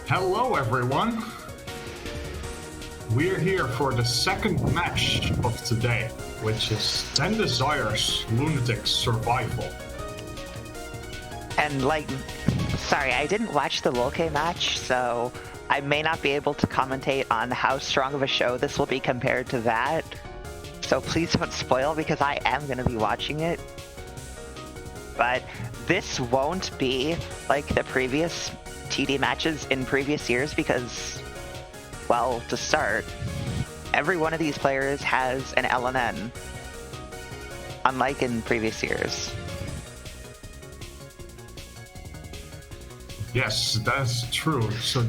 Hello, everyone. We're here for the second match of today, which is 10 Desires Lunatic Survival. And sorry, I didn't watch the Wolke match, so I may not be able to commentate on how strong of a show this will be compared to that. So please don't spoil because I am going to be watching it. But this won't be like the previous TD matches in previous years because, well, to start, every one of these players has an LNN, unlike in previous years. Yes, that's true. So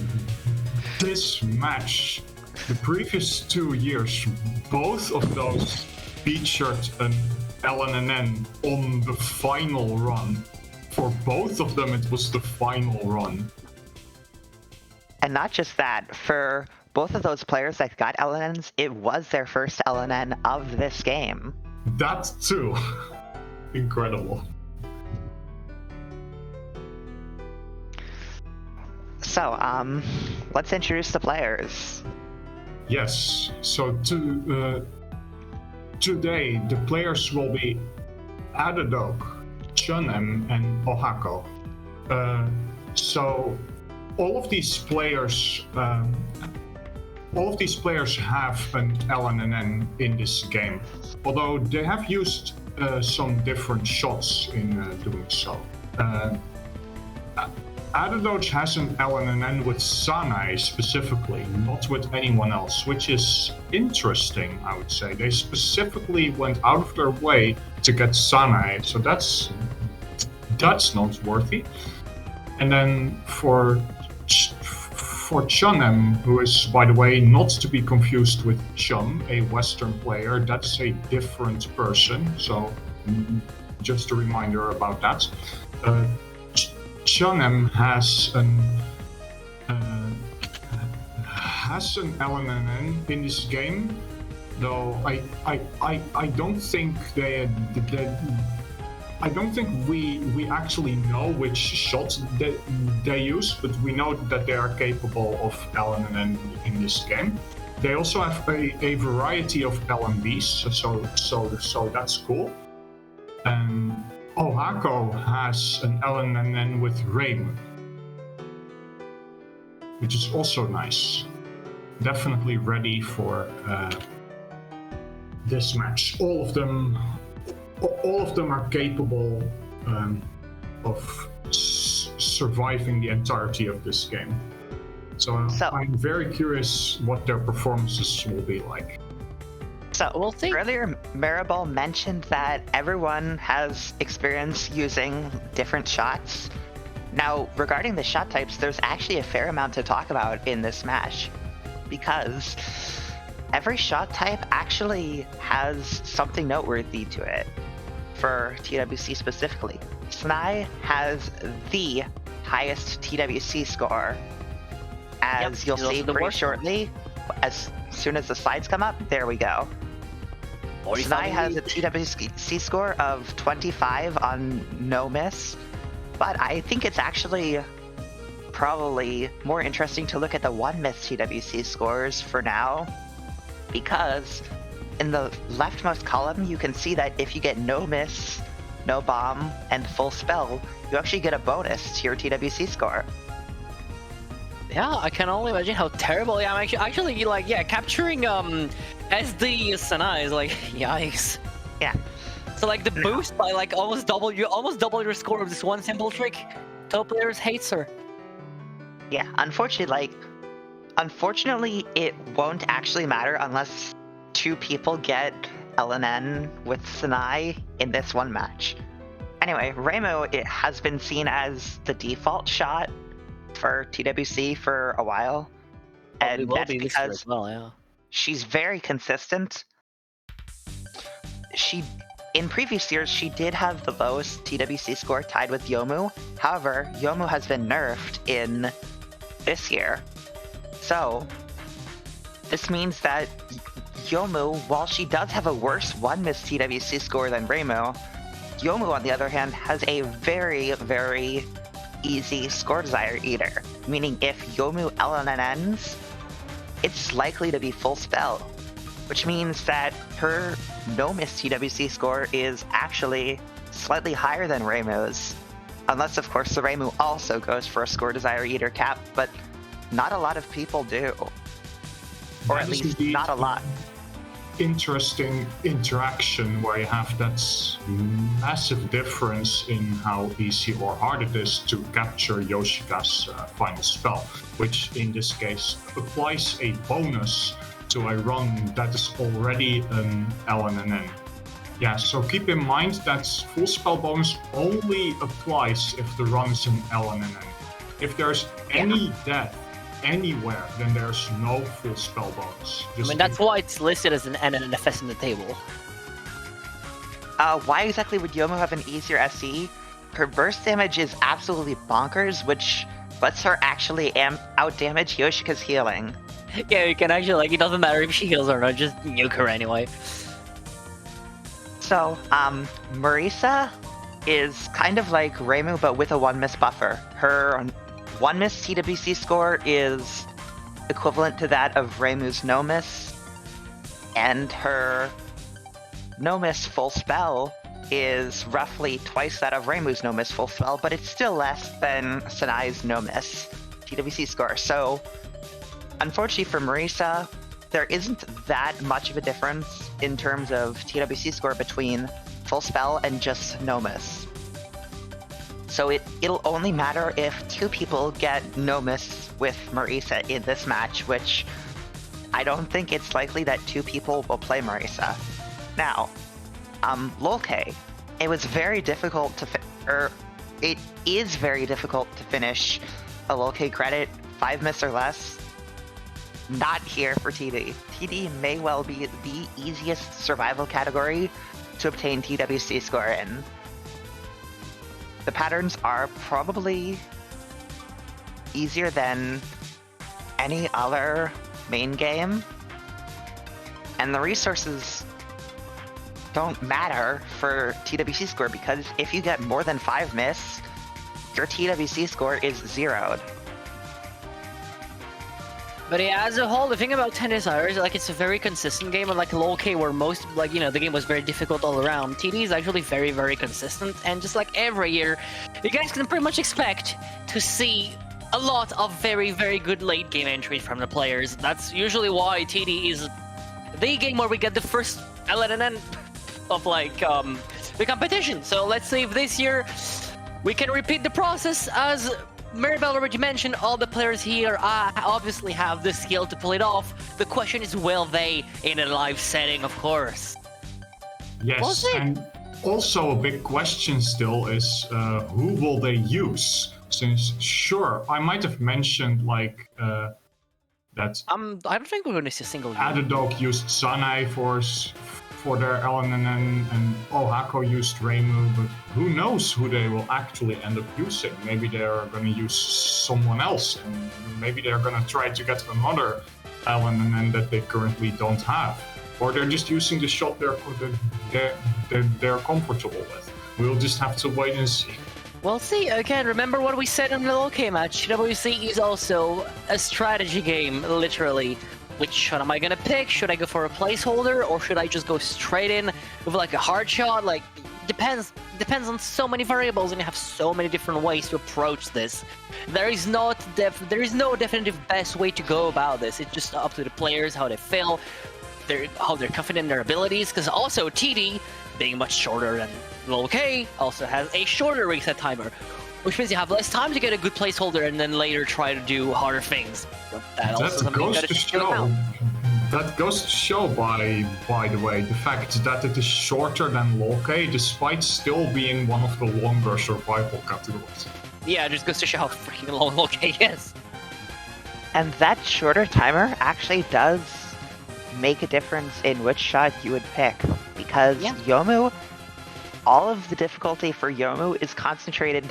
this match, the previous 2 years, both of those featured an LNN on the final run. For both of them, it was the final run. And not just that, for both of those players that got LNNs, it was their first LNN of this game. That too. Incredible. So, let's introduce the players. Yes, so today the players will be addedoge, chunm, and Ohako. So all of these players have an LNN in this game, although they have used some different shots in doing so. addedoge has an LNN with Sanae specifically, not with anyone else, which is interesting, I would say. They specifically went out of their way to get Sanae, so that's noteworthy. And then for chunm, who is, by the way, not to be confused with chum, a Western player, that's a different person, so just a reminder about that. chunm has an LNN in this game, though I don't think I don't think we actually know which shots they use, but we know that they are capable of LNN in this game. They also have a variety of LNBs, so that's cool. Ohako has an LNN with Raymond, which is also nice. Definitely ready for this match. All of them are capable of surviving the entirety of this game. So I'm very curious what their performances will be like. So we'll see. Earlier, Maribel mentioned that everyone has experience using different shots. Now, regarding the shot types, there's actually a fair amount to talk about in this match, because every shot type actually has something noteworthy to it. For TWC specifically, Sanae has the highest TWC score, as you'll see pretty shortly. As soon as the slides come up, there we go. Sanae has a TWC score of 25 on no miss, but I think it's actually probably more interesting to look at the one miss TWC scores for now, because in the leftmost column you can see that if you get no miss, no bomb, and full spell, you actually get a bonus to your TWC score. Yeah, I can only imagine how terrible. Yeah, I'm actually capturing SD Sanae is like, yikes. Yeah. So like the boost by like almost double your score of this one simple trick. Top players hates her. Yeah, unfortunately it won't actually matter unless two people get LNN with Sanae in this one match. Anyway, Reimu, it has been seen as the default shot for TWC for a while, and that's because she's very consistent. In previous years, she did have the lowest TWC score tied with Yomu. However, Yomu has been nerfed in this year. So this means that Yomu, while she does have a worse one miss TWC score than Reimu, Yomu, on the other hand, has a very, very easy Score Desire Eater, meaning if Yomu LNNs, it's likely to be full spell, which means that her no-miss TWC score is actually slightly higher than Reimu's, unless of course the Reimu also goes for a Score Desire Eater cap, but not a lot of people do. Or at least not a lot. Interesting interaction where you have that massive difference in how easy or hard it is to capture Yoshika's final spell, which in this case applies a bonus to a run that is already an LNN. Yeah, so keep in mind that full spell bonus only applies if the run is an LNN. If there's any death anywhere, then there's no full spell bonus. I mean, that's why it's listed as an NNFS in the table. Why exactly would Yomu have an easier SE? Her burst damage is absolutely bonkers, which lets her actually out-damage Yoshika's healing. Yeah, you can actually, like, it doesn't matter if she heals or not, just nuke her anyway. So, Marisa is kind of like Reimu, but with a 1-miss buffer. Her 1-miss TWC score is equivalent to that of Reimu's no-miss, and her no-miss full spell is roughly twice that of Reimu's no-miss full spell, but it's still less than Sanai's no-miss TWC score. So, unfortunately for Marisa, there isn't that much of a difference in terms of TWC score between full spell and just no-miss. So it'll only matter if 2 people get no-miss with Marisa in this match, which I don't think it's likely that 2 people will play Marisa. Now, Lolke, it was very difficult to it is very difficult to finish a Lolke credit 5-miss or less. Not here for TD. TD may well be the easiest survival category to obtain TWC score in. The patterns are probably easier than any other main game, and the resources don't matter for TWC score because if you get more than 5 miss, your TWC score is zeroed. But yeah, as a whole, the thing about 10 Desires, like, it's a very consistent game, unlike Lolke, where most, like, you know, the game was very difficult all around. TD is actually very, very consistent, and just like every year, you guys can pretty much expect to see a lot of very, very good late game entries from the players. That's usually why TD is the game where we get the first LNN of, like, the competition. So let's see if this year we can repeat the process. As Maribel already mentioned, all the players here obviously have the skill to pull it off. The question is, will they in a live setting, of course? Yes, and also a big question still is who will they use? Since, sure, I might have mentioned, like, that I don't think we're going to see a single addedoge used Sanai for their LNN, and Ohako used Reimu, but who knows who they will actually end up using. Maybe they're going to use someone else, and maybe they're going to try to get another LNN that they currently don't have. Or they're just using the shot they're comfortable with. We'll just have to wait and see. Well, see, again, remember what we said in the Lolke match. TWC is also a strategy game, literally. Which shot am I gonna pick? Should I go for a placeholder, or should I just go straight in with like a hard shot? Like, depends on so many variables, and you have so many different ways to approach this. There is no definitive best way to go about this. It's just up to the players, how they feel, how they're confident in their abilities. Because also TD, being much shorter than Lolke, also has a shorter reset timer, which means you have less time to get a good placeholder and then later try to do harder things. That goes to show, by the way, the fact that it is shorter than Lolke, despite still being one of the longer survival categories. Yeah, it just goes to show how freaking long Lolke is. And that shorter timer actually does make a difference in which shot you would pick, because Yomu, all of the difficulty for Yomu is concentrated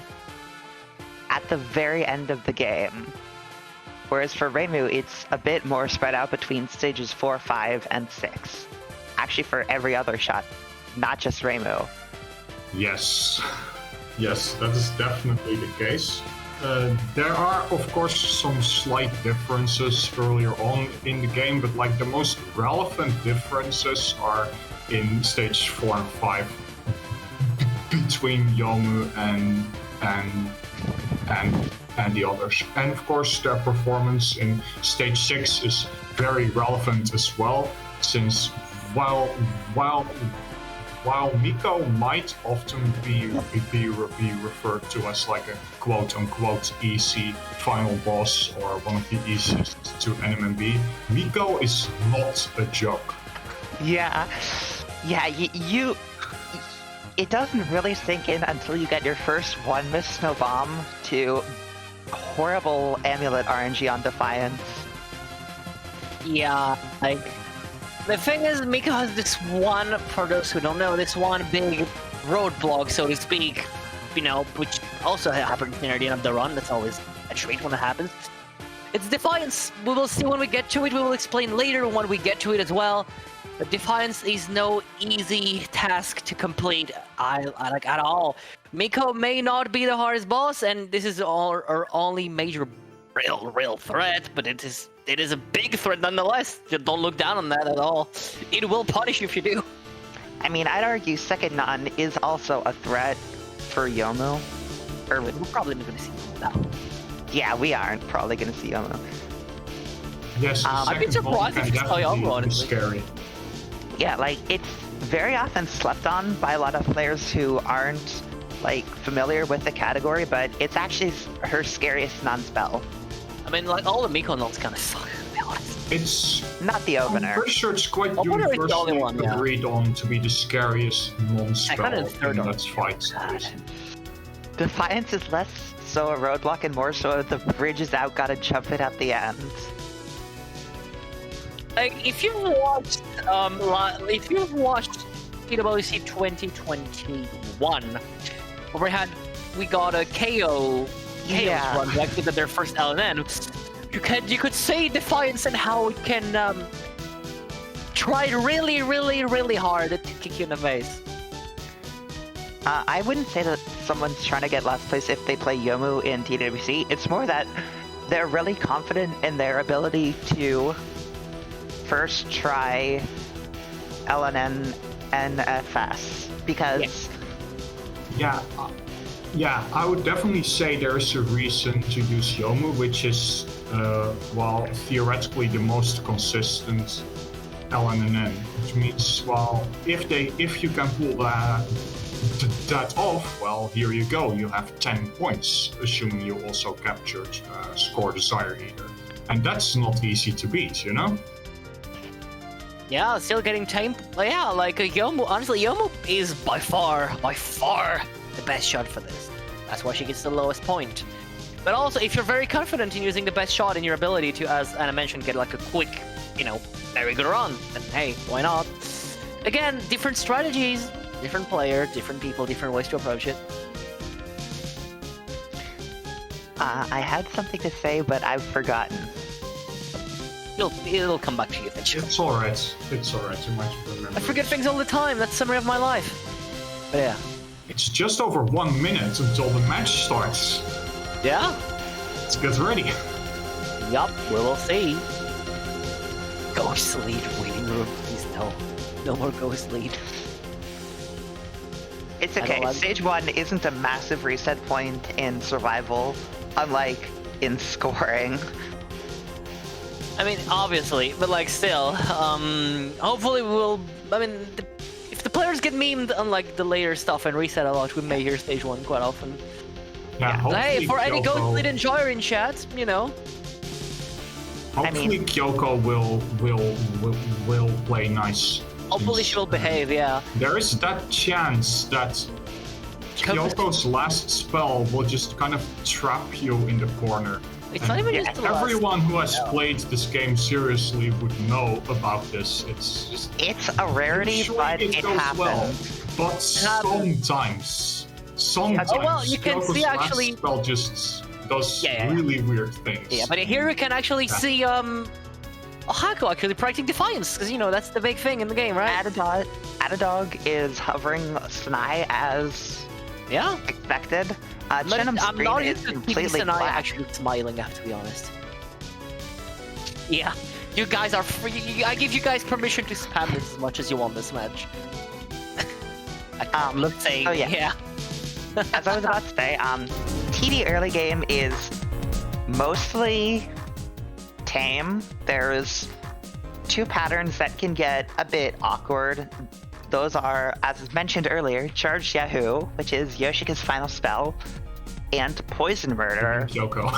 at the very end of the game. Whereas for Reimu, it's a bit more spread out between stages 4, 5, and 6. Actually, for every other shot, not just Reimu. Yes. Yes, that is definitely the case. There are, of course, some slight differences earlier on in the game, but like the most relevant differences are in stage 4 and 5 between Yomu and the others. And of course, their performance in stage 6 is very relevant as well, since while Miko might often be referred to as like a quote-unquote easy final boss or one of the easiest to NMNB, Miko is not a joke. Yeah, you it doesn't really sink in until you get your first one miss snow bomb to horrible amulet RNG on Defiance. Yeah, like, the thing is, Miko has this one, for those who don't know, this one big roadblock, so to speak, you know, which also happens near the end of the run. That's always a treat when it happens. It's Defiance. We will see when we get to it. We will explain later when we get to it as well. But Defiance is no easy task to complete, like, at all. Miko may not be the hardest boss, and this is our only major real threat, but it is a big threat nonetheless. Just don't look down on that at all. It will punish you if you do. I mean, I'd argue Second Nun is also a threat for Yomu. We're probably not going to see that. Yeah, we aren't probably going to see Yomu. Yes, I'd be surprised if you saw Yomu, honestly. Scary. Yeah, like, it's very often slept on by a lot of players who aren't, like, familiar with the category, but it's actually her scariest non-spell. I mean, like, all the Miko nuns kind of suck, to be honest. It's... Not the opener. I'm pretty sure it's quite Opener is the only universally one, yeah. agreed on to be the scariest non-spell in Let's Fight series. Defiance is less so a roadblock and more so the bridge is out, gotta jump it at the end. Like, if you've watched PWC 2021, where we got a KO Yeah. run back to their first LNN, you could say Defiance and how it can try really hard to kick you in the face. I wouldn't say that someone's trying to get last place if they play Yomu in TWC. It's more that they're really confident in their ability to first try LNN and FS, because... Yeah, I would definitely say there is a reason to use Yomu, which is, well, theoretically the most consistent LNN, which means, well, if you can pull that off, well, here you go. You have 10 points, assuming you also captured Score Desire Eater. And that's not easy to beat, you know? Yeah, still getting tamed. Yeah, like Yomu. Honestly, Yomu is by far the best shot for this. That's why she gets the lowest point. But also, if you're very confident in using the best shot in your ability to, as Anna mentioned, get like a quick, you know, very good run, then hey, why not? Again, different strategies, different player, different people, different ways to approach it. I had something to say, but I've forgotten. It'll come back to you eventually. It's alright. You might remember. I forget things all the time. That's the summary of my life. But yeah. It's just over 1 minute until the match starts. Yeah? Let's get ready. Yup, we will see. Ghost lead waiting room. Please no. No more ghost lead. It's okay. Stage 1 isn't a massive reset point in survival, unlike in scoring. I mean, obviously, but like still, hopefully we'll, I mean, if the players get memed on like the later stuff and reset a lot, we may hear stage 1 quite often. Yeah, Hey, for any Kyoko, ghost lead enjoyer in chat, you know. Hopefully Kyoko will play nice. Hopefully she will behave, yeah. There is that chance that Kyoko's last spell will just kind of trap you in the corner. It's not even just the last everyone who has played this game seriously would know about this. It's just... It's a rarity, but it happens. Well, but sometimes Oh, well, you can Kyoko's see last actually... spell just does really weird things. Yeah, but here we can actually see, Ohako actually practicing Defiance, because, you know, that's the big thing in the game, right? Addedoge is hovering Snai as Yeah. expected. I'm chunm's not screen used is to completely and I black. actually smiling, I have to be honest. Yeah, you guys are free. I give you guys permission to spam this as much as you want this match. Let's say, oh, yeah. yeah. As I was about to say, TD early game is mostly tame. There's two patterns that can get a bit awkward. Those are, as mentioned earlier, Charged Yahoo, which is Yoshika's final spell, and Poison Murder. Kyoko.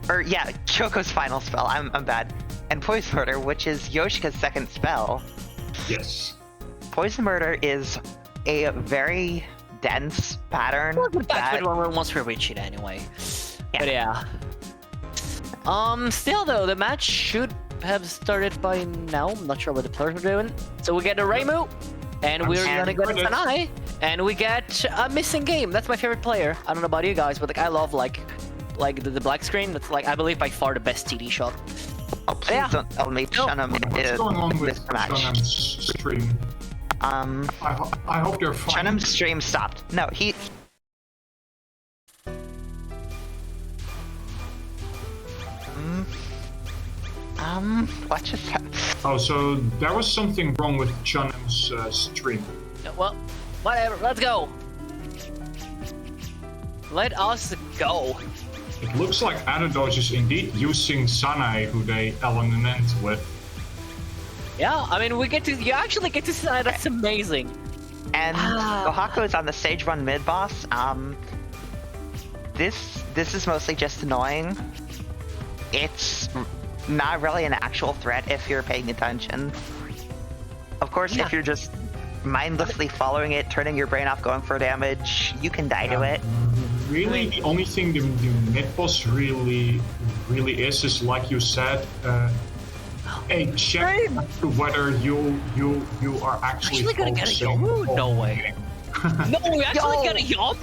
Or yeah, Kyoko's final spell. I'm bad. And Poison Murder, which is Yoshika's second spell. Yes. Poison Murder is a very dense pattern. We'll get back to it once we reach it anyway. Yeah. But yeah. Still though, the match should have started by now. I'm not sure what the players are doing. So we get a Reimu, and we're gonna get a Sanai, and we get a missing game. That's my favorite player. I don't know about you guys, but like I love like the black screen. That's like I believe by far the best TD shot. Oh, please don't tell me chunm What's is going on with mismatched. chunm's stream? I hope they're fine. chunm's stream stopped. No, he... what just happened? Oh, so there was something wrong with chunm's stream. Well, whatever. Let's go. Let us go. It looks like addedoge is indeed using Sanai, who they LNN'd with. Yeah, I mean, you actually get to see that. That's amazing. And Ohako is on the stage 1 mid boss. This is mostly just annoying. It's not really an actual threat if you're paying attention. Of course, if you're just mindlessly following it, turning your brain off, going for damage, you can die to it. Really, the only thing the mid boss really is like you said, a check to whether you are actually gonna get a focusing Yomu? on No the way. game. No, we actually get a Yom?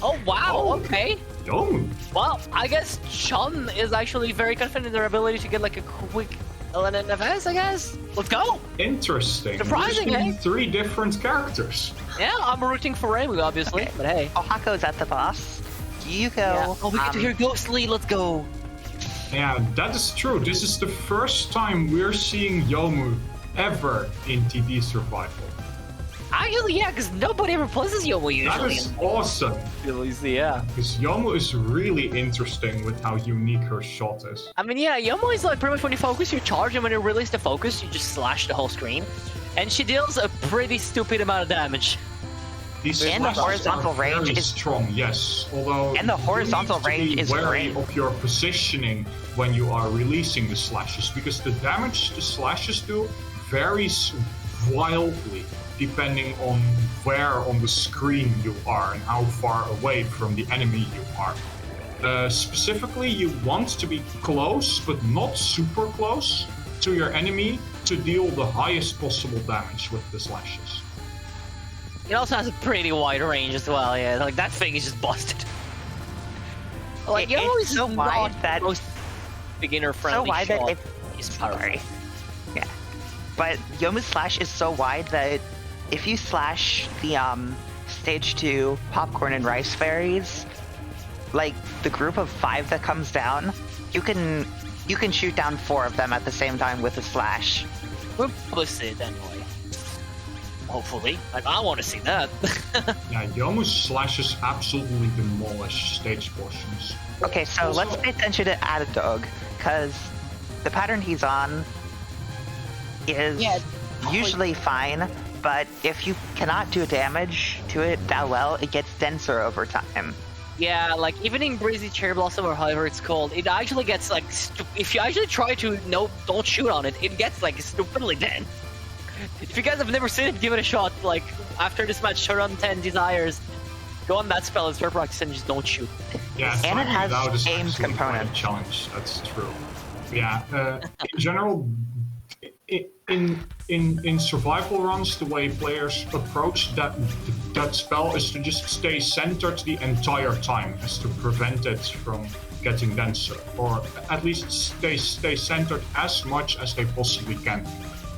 Oh wow, okay. Yomu. Well, I guess chunm is actually very confident in their ability to get like a quick LNFS, I guess. Let's go! Interesting. Surprising, Using eh? 3 different characters. Yeah, I'm rooting for Reimu, obviously, Okay. but hey. Ohako's at the boss. You go. Yeah. Oh, we get to hear Ghostly, let's go! Yeah, that is true. This is the first time we're seeing Yomu ever in TD Survival. Actually, yeah, because nobody ever plays as Yomu That usually. is awesome. Yeah. Because Yomu is really interesting with how unique her shot is. I mean, yeah, Yomu is like pretty much when you focus, you charge, and when you release the focus, you just slash the whole screen. And she deals a pretty stupid amount of damage. These And the slashes horizontal are very range is- strong, yes. Although And the you horizontal need to range be is wary great. of your positioning when you are releasing the slashes, because the damage the slashes do varies wildly depending on where on the screen you are and how far away from the enemy you are. Specifically, you want to be close, but not super close to your enemy to deal the highest possible damage with the slashes. It also has a pretty wide range as well, yeah. Like, that thing is just busted. Like, It's Yomu is so not wide the that- most beginner-friendly So wide that shot. if... It's powerful. Sorry. Yeah. But Yomu's slash is so wide that if you slash the stage 2 popcorn and rice fairies, like the group of 5 that comes down, you can shoot down 4 of them at the same time with a slash. We'll probably see it anyway. Hopefully. Like, I want to see that. Yeah, Yomu's slashes absolutely demolish stage portions. Okay, so Also- let's pay attention to addedoge, because the pattern he's on is Yeah, usually fine, but if you cannot do damage to it that well, it gets denser over time. Yeah, like, even in Breezy Cherry Blossom or however it's called, it actually gets, like, if you actually try to, don't shoot on it, it gets, like, stupidly dense. If you guys have never seen it, give it a shot. Like, after this match, turn on 10 Desires, go on that spell, it's practice, and just don't shoot. Yeah, And it finding has out is aim actually quite a component. challenge. That's true. Yeah, in general, in survival runs, the way players approach that spell is to just stay centered the entire time, as to prevent it from getting denser, or at least stay centered as much as they possibly can.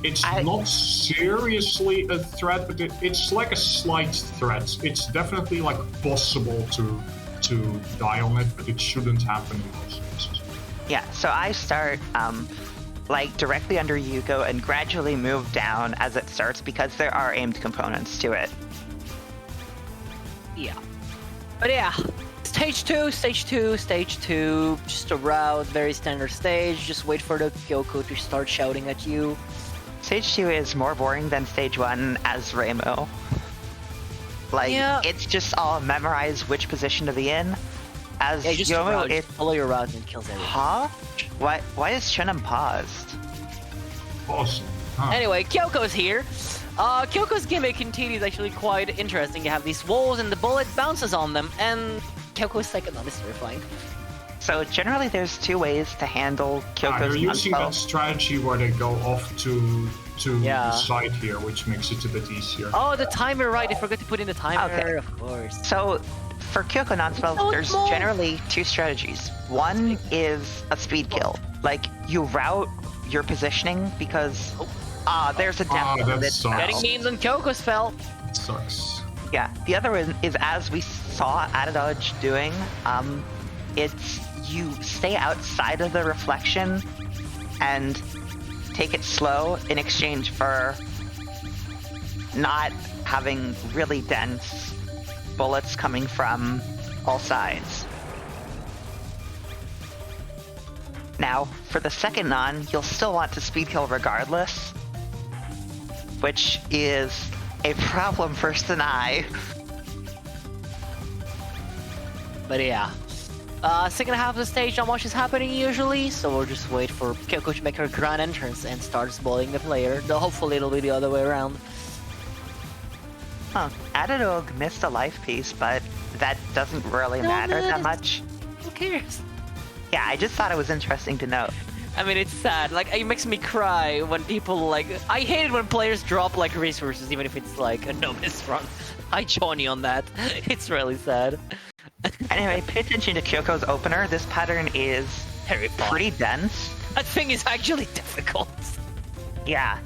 It's not seriously a threat, but it's like a slight threat. It's definitely like possible to die on it, but it shouldn't happen in most cases. Yeah, so I start like directly under Yuko and gradually move down as it starts because there are aimed components to it. Yeah. But yeah, stage two, just a route, very standard stage. Just wait for the Kyoko to start shouting at you. Stage 2 is more boring than stage 1 as Reimu. Like, it's just all memorize which position to be in. As just Yomu, follow your route and kills everything. Huh? Why is chunm paused? Awesome. Huh. Anyway, Kyoko's here. Kyoko's gimmick in TD is actually quite interesting. You have these walls and the bullet bounces on them, and Kyoko's second on is terrifying. So generally there's two ways to handle Kyoko's They're using non-spell. that strategy where they go off to the side here, which makes it a bit easier. Oh, the timer, right. I forgot to put in the timer, Okay. of course. So for Kyoko non-spell, there's generally two strategies. One is a speed kill. Like, you route your positioning because... there's a death. That sucks. Getting memes on Kyoko's spell. It sucks. Yeah, the other one is as we saw addedoge doing, it's you stay outside of the reflection and take it slow in exchange for not having really dense bullets coming from all sides. Now, for the second non, you'll still want to speed kill regardless, which is a problem for Sanai. But yeah. Second half of the stage, not much is happening usually, so we'll just wait for Kyoko to make her grand entrance and starts bullying the player. Though hopefully it'll be the other way around. Huh. Addedoge missed a life piece, but that doesn't really matter that much. Who cares? Yeah, I just thought it was interesting to note. I mean, it's sad. Like, it makes me cry when people, like... I hate it when players drop, like, resources, even if it's, like, a no-miss run. I join you on that. It's really sad. Anyway, pay attention to Kyoko's opener. This pattern is pretty dense. That thing is actually difficult. Yeah.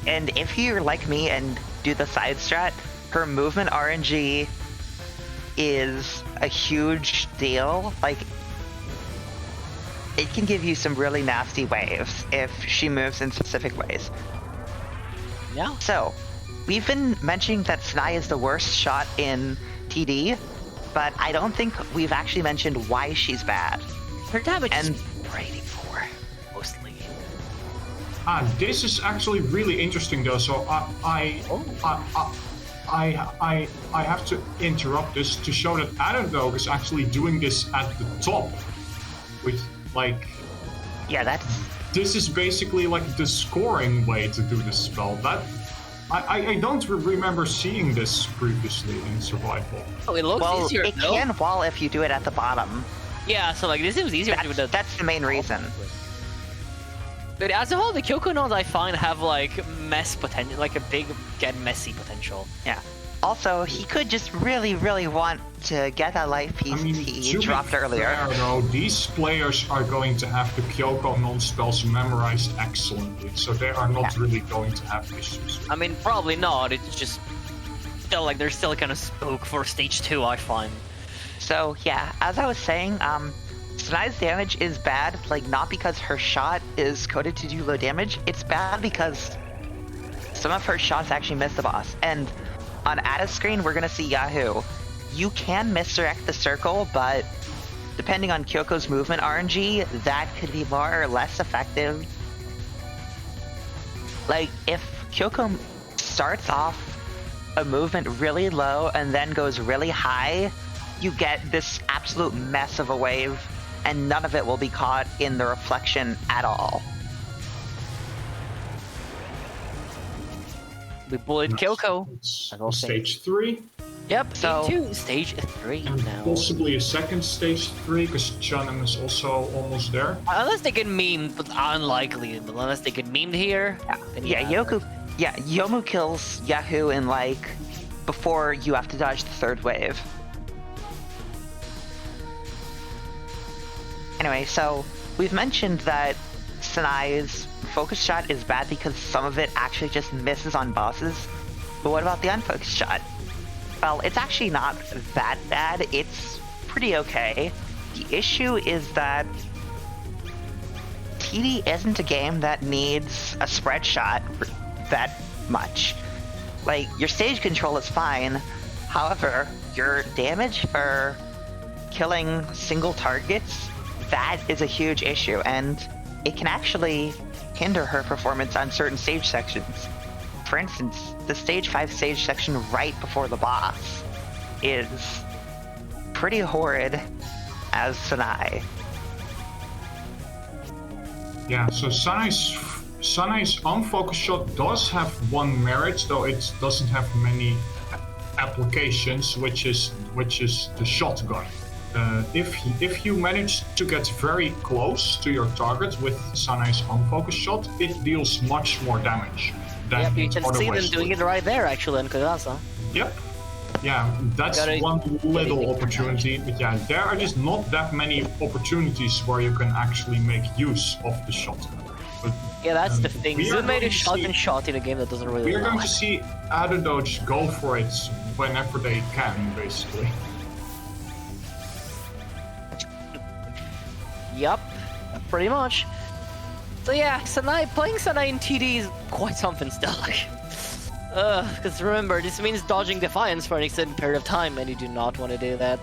And if you're like me and do the side strat, her movement RNG is a huge deal. Like, it can give you some really nasty waves if she moves in specific ways. Yeah. So, we've been mentioning that Sanai is the worst shot in TD, but I don't think we've actually mentioned why she's bad. Her damage is pretty poor, mostly. This is actually really interesting though, so I have to interrupt this to show that addedoge is actually doing this at the top. With, like... Yeah, This is basically like the scoring way to do this spell. That... I don't remember seeing this previously in Survival. Oh, it looks easier, it can wall if you do it at the bottom. Yeah, so like this seems easier to do the... That's the main reason. But as a whole, the Kyoko nodes I find have like mess potential, like a big get messy potential. Yeah. Also, he could just really, really want to get that life piece he dropped earlier. Though, these players are going to have the Kyoko non-spells memorized excellently, so they are not really going to have issues. I mean, probably not. It's just still like they're still kind of spook for stage 2, I find. So yeah, as I was saying, Sanai's damage is bad, like not because her shot is coded to do low damage. It's bad because some of her shots actually miss the boss. And on Ada's screen, we're gonna see Yahoo. You can misdirect the circle, but depending on Kyoko's movement RNG, that could be more or less effective. Like, if Kyoko starts off a movement really low and then goes really high, you get this absolute mess of a wave, and none of it will be caught in the reflection at all. We bullied Kyoko. Stage 3. Yep, so stage 3 and now. Possibly a second stage 3, because chunm is also almost there. Unless they get memed, but unlikely. But unless they get memed here. Yomu kills Yahoo in like before you have to dodge the third wave. Anyway, so we've mentioned that Sanai's focus shot is bad because some of it actually just misses on bosses. But what about the unfocused shot? Well, it's actually not that bad. It's pretty okay. The issue is that TD isn't a game that needs a spread shot that much. Like, your stage control is fine. However, your damage for killing single targets, that is a huge issue, and it can actually hinder her performance on certain stage sections. For instance, the stage 5 stage section right before the boss is pretty horrid as Sanai. Yeah, so Sanai's unfocused shot does have one merit, though it doesn't have many applications, which is the shotgun. If you manage to get very close to your target with Sanai's unfocused shot, it deals much more damage than Yep, you can see them otherwise doing would. it right there, actually, in Kagasa. Yep. Yeah, that's one little opportunity, but yeah, there are just not that many opportunities where you can actually make use of the shotgun. But, Yeah, that's the thing. we are Zoom made a going to shotgun see- shot in a game that doesn't really We're allow going to it. see addedoge go for it whenever they can, basically. Yup, pretty much. So yeah, playing Sanai in TD is quite something still. Because remember, this means dodging Defiance for an extended period of time, and you do not want to do that.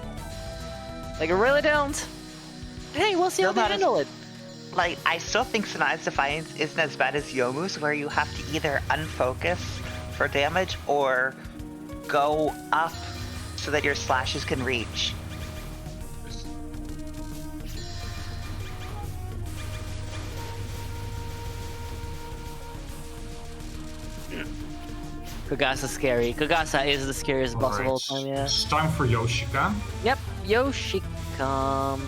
Like, you really don't. Hey, we'll see how Still they not as- handle it. Like, I still think Sanai's Defiance isn't as bad as Yomu's, where you have to either unfocus for damage or go up so that your slashes can reach. Kagasa's scary. Kagasa is the scariest boss of all time, yeah. It's time for Yoshika. Yep, Yoshika.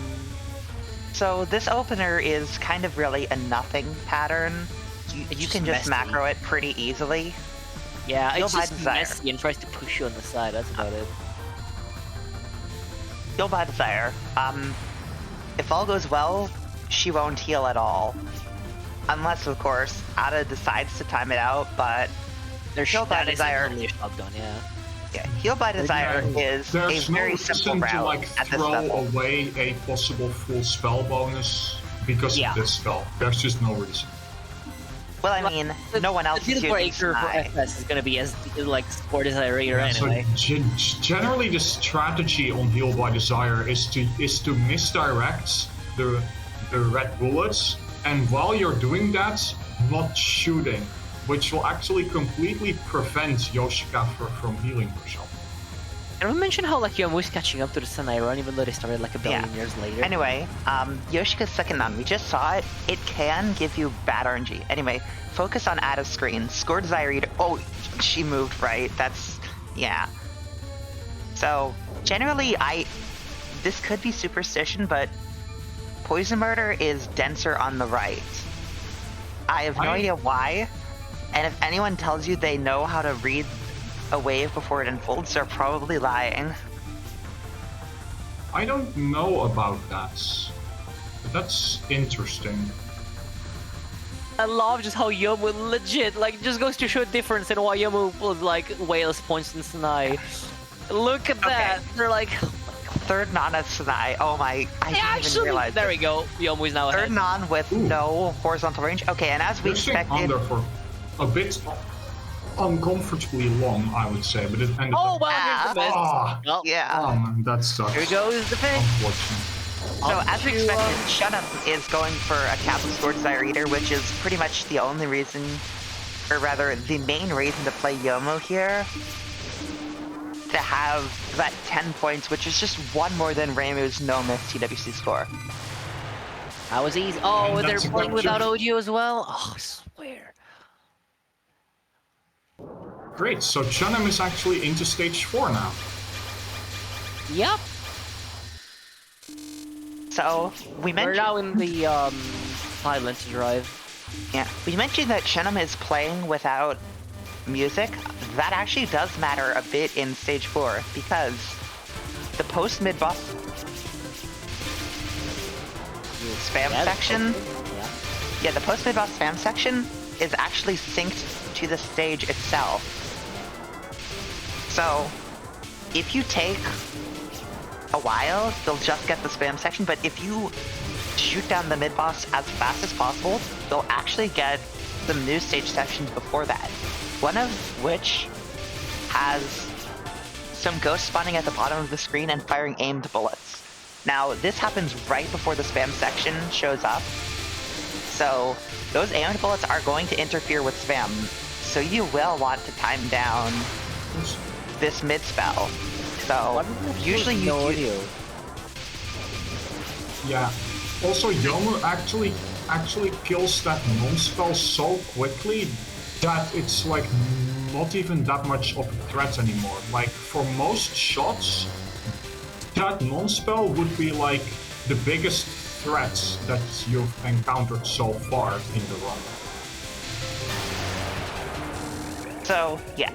So this opener is kind of really a nothing pattern. You just can just messy. macro it pretty easily. Yeah, You'll it's buy just Desire. messy and tries to push you on the side, that's about it. Heal by Desire. If all goes well, she won't heal at all. Unless, of course, Ada decides to time it out, but There's Heal by that is Desire. only a shotgun, yeah. yeah, Heal by Desire is a There's no very simple reason route to like at this throw level. away a possible full spell bonus because Yeah. of this spell. There's just no reason. Well, I mean, no one else The is deal using breaker for Sanai. FS is gonna be as like Sport Desire Eater Yeah, so anyway. generally, the strategy on Heal by Desire is to misdirect the red bullets, and while you're doing that, not shooting, which will actually completely prevent Yoshika from healing herself. And we mentioned how like Yomu's catching up to the Sanai run, even though they started like a billion years later. Anyway, Yoshika's second non, we just saw it. It can give you bad RNG. Anyway, focus on Ada's screen. Score Desire Eater. Oh, she moved right. That's, yeah. So, generally, this could be superstition, but Poison Murder is denser on the right. I have no idea why. And if anyone tells you they know how to read a wave before it unfolds, they're probably lying. I don't know about that, but that's interesting. I love just how Yomu legit like just goes to show a difference in why Yomu was like whales points in Sanai. Look at that. They're like Third non at Sanai. Oh my, I didn't even realize there this. we go. Yomu is now Third ahead. non with no horizontal range. Okay, and as we They're staying expected, under for a bit uncomfortably long, I would say, but it ended Oh up. well, here's the miss. Ah. Well, yeah. Man, that sucks. here goes the finish. Unfortunate. So Up as we to, expected, chunm is going for a Capital Score Desire Eater, which is pretty much the only reason, or rather, the main reason to play Yomu here. To have that 10 points, which is just one more than Reimu's no-miss TWC score. That was easy. Oh, And they're that's a playing capture. without audio as well. Oh, I swear. Great, so chunm is actually into stage 4 now. Yep. So we We're mentioned. now in the silent drive. Yeah, we mentioned that chunm is playing without music. That actually does matter a bit in stage 4 because the post-mid boss spam Yeah, section, yeah. yeah, the post mid-boss spam section is actually synced to the stage itself. So, if you take a while, you'll just get the spam section, but if you shoot down the mid-boss as fast as possible, you'll actually get some new stage sections before that. One of which has some ghosts spawning at the bottom of the screen and firing aimed bullets. Now, this happens right before the spam section shows up, so those aimed bullets are going to interfere with spam, so you will want to time down this mid spell. So usually you do. Yeah. Also, Yomu actually kills that non-spell so quickly that it's like not even that much of a threat anymore. Like for most shots, that non-spell would be like the biggest threat that you've encountered so far in the run. So yeah.